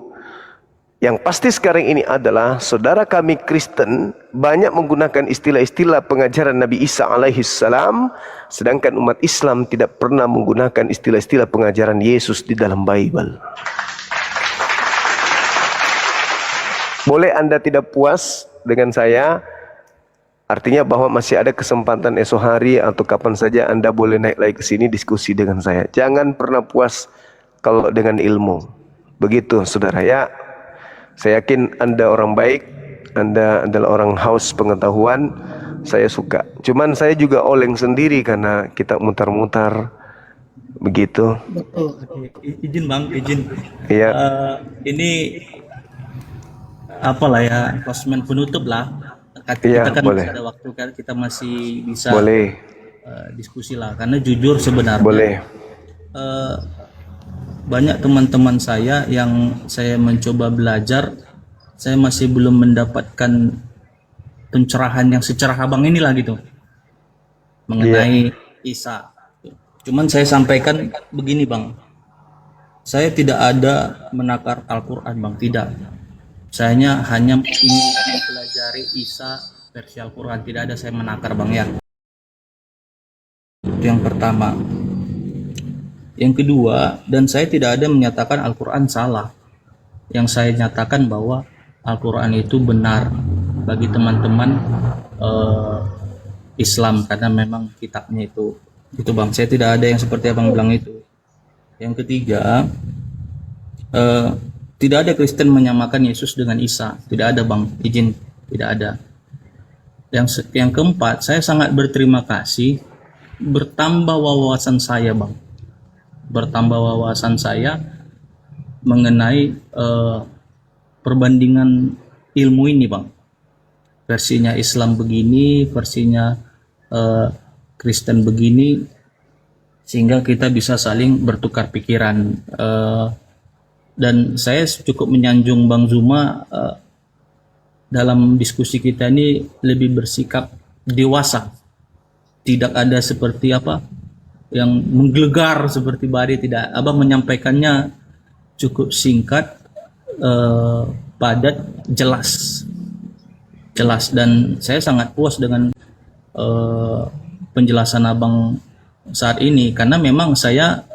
Speaker 2: Yang pasti sekarang ini adalah saudara kami Kristen banyak menggunakan istilah-istilah pengajaran Nabi Isa alaihi salam, sedangkan umat Islam tidak pernah menggunakan istilah-istilah pengajaran Yesus di dalam Bible. Boleh Anda tidak puas dengan saya, artinya bahwa masih ada kesempatan esok hari atau kapan saja Anda boleh naik lagi ke sini diskusi dengan saya. Jangan pernah puas kalau dengan ilmu. Begitu saudara ya. Saya yakin Anda orang baik, Anda adalah orang haus pengetahuan, saya suka. Cuman saya juga oleng sendiri karena kita mutar-mutar, begitu.
Speaker 5: Betul.
Speaker 1: Izin Bang, izin.
Speaker 2: Iya.
Speaker 1: Ini apalah ya, closement penutup lah. Kita
Speaker 2: Iya,
Speaker 1: kan
Speaker 2: boleh.
Speaker 1: masih ada waktu kan, kita masih bisa
Speaker 2: Boleh,
Speaker 1: diskusi lah. Karena jujur sebenarnya
Speaker 2: boleh.
Speaker 1: eh, banyak teman-teman saya yang saya mencoba belajar, saya masih belum mendapatkan pencerahan yang secerah abang inilah gitu mengenai Isa. Cuman saya sampaikan begini Bang, saya tidak ada menakar Al-Quran Bang, tidak. Saya hanya ingin mempelajari Isa versi Al-Quran, tidak ada saya menakar Bang ya. Itu yang pertama. Yang kedua, dan saya tidak ada menyatakan Al-Quran salah. Yang saya nyatakan bahwa Al-Quran itu benar bagi teman-teman Islam, karena memang kitabnya itu Bang. Saya tidak ada yang seperti abang bilang itu. Yang ketiga, tidak ada Kristen menyamakan Yesus dengan Isa. Tidak ada Bang, izin, tidak ada. Yang keempat, saya sangat berterima kasih, bertambah wawasan saya Bang. Bertambah wawasan saya mengenai perbandingan ilmu ini Bang. Versinya Islam begini, versinya Kristen begini, sehingga kita bisa saling bertukar pikiran. Dan saya cukup menyanjung Bang Zuma dalam diskusi kita ini lebih bersikap dewasa. Tidak ada seperti apa yang menggelegar seperti badai, tidak. Abang menyampaikannya cukup singkat, padat, jelas, dan saya sangat puas dengan penjelasan abang saat ini, karena memang saya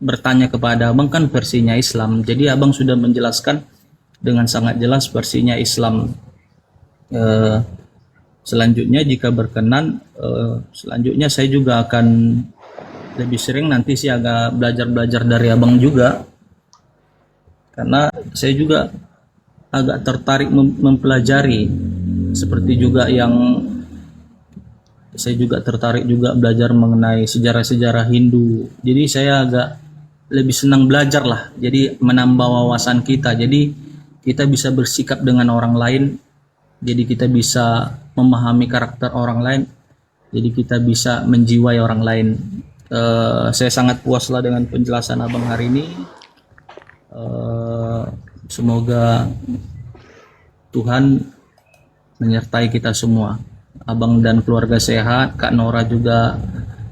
Speaker 1: bertanya kepada abang kan versinya Islam, jadi abang sudah menjelaskan dengan sangat jelas versinya Islam. Selanjutnya jika berkenan, selanjutnya saya juga akan lebih sering nanti sih agak belajar dari abang juga, karena saya juga agak tertarik mempelajari, seperti juga yang saya juga tertarik juga belajar mengenai sejarah-sejarah Hindu. Jadi saya agak lebih senang belajar lah, jadi menambah wawasan kita, jadi kita bisa bersikap dengan orang lain, jadi kita bisa memahami karakter orang lain, jadi kita bisa menjiwai orang lain. Saya sangat puas lah dengan penjelasan abang hari ini. Semoga Tuhan menyertai kita semua. Abang dan keluarga sehat, Kak Nora juga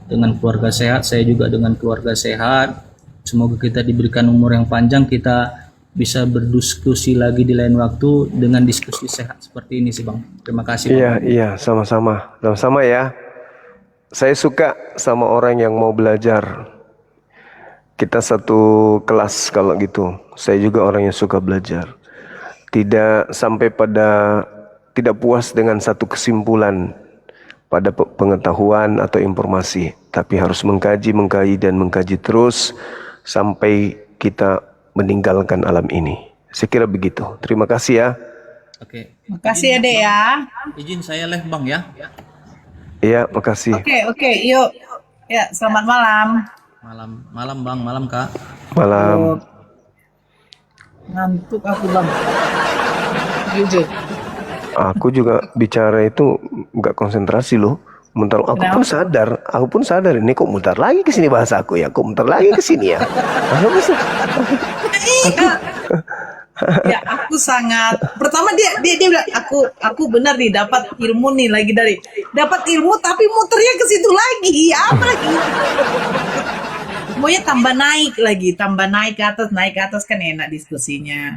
Speaker 1: dengan keluarga sehat, saya juga dengan keluarga sehat. Semoga kita diberikan umur yang panjang, kita bisa berdiskusi lagi di lain waktu dengan diskusi sehat seperti ini sih Bang. Terima kasih Bang.
Speaker 2: Iya, sama-sama. Sama-sama ya. Saya suka sama orang yang mau belajar. Kita satu kelas kalau gitu. Saya juga orang yang suka belajar. Tidak sampai pada tidak puas dengan satu kesimpulan pada pengetahuan atau informasi, tapi harus mengkaji dan mengkaji terus sampai kita meninggalkan alam ini. Saya kira begitu. Terima kasih ya.
Speaker 1: Oke.
Speaker 5: Makasih ya Dek ya.
Speaker 1: Izin saya live Bang ya.
Speaker 2: Iya, makasih.
Speaker 5: Oke, yuk. Ya, selamat malam.
Speaker 1: Malam Bang, malam Kak.
Speaker 2: Malam.
Speaker 5: Ngantuk aku Bang. Jujur.
Speaker 2: Aku juga bicara itu nggak konsentrasi loh. Bentar, aku pun sadar ini kok mutar lagi ke sini bahasa aku ya. Kok mutar lagi ke sini ya.
Speaker 5: Ya aku sangat pertama dia bilang aku benar nih dapat ilmu nih lagi dapat ilmu tapi muternya ke situ lagi apa gitu. Maunya tambah naik ke atas kan enak diskusinya.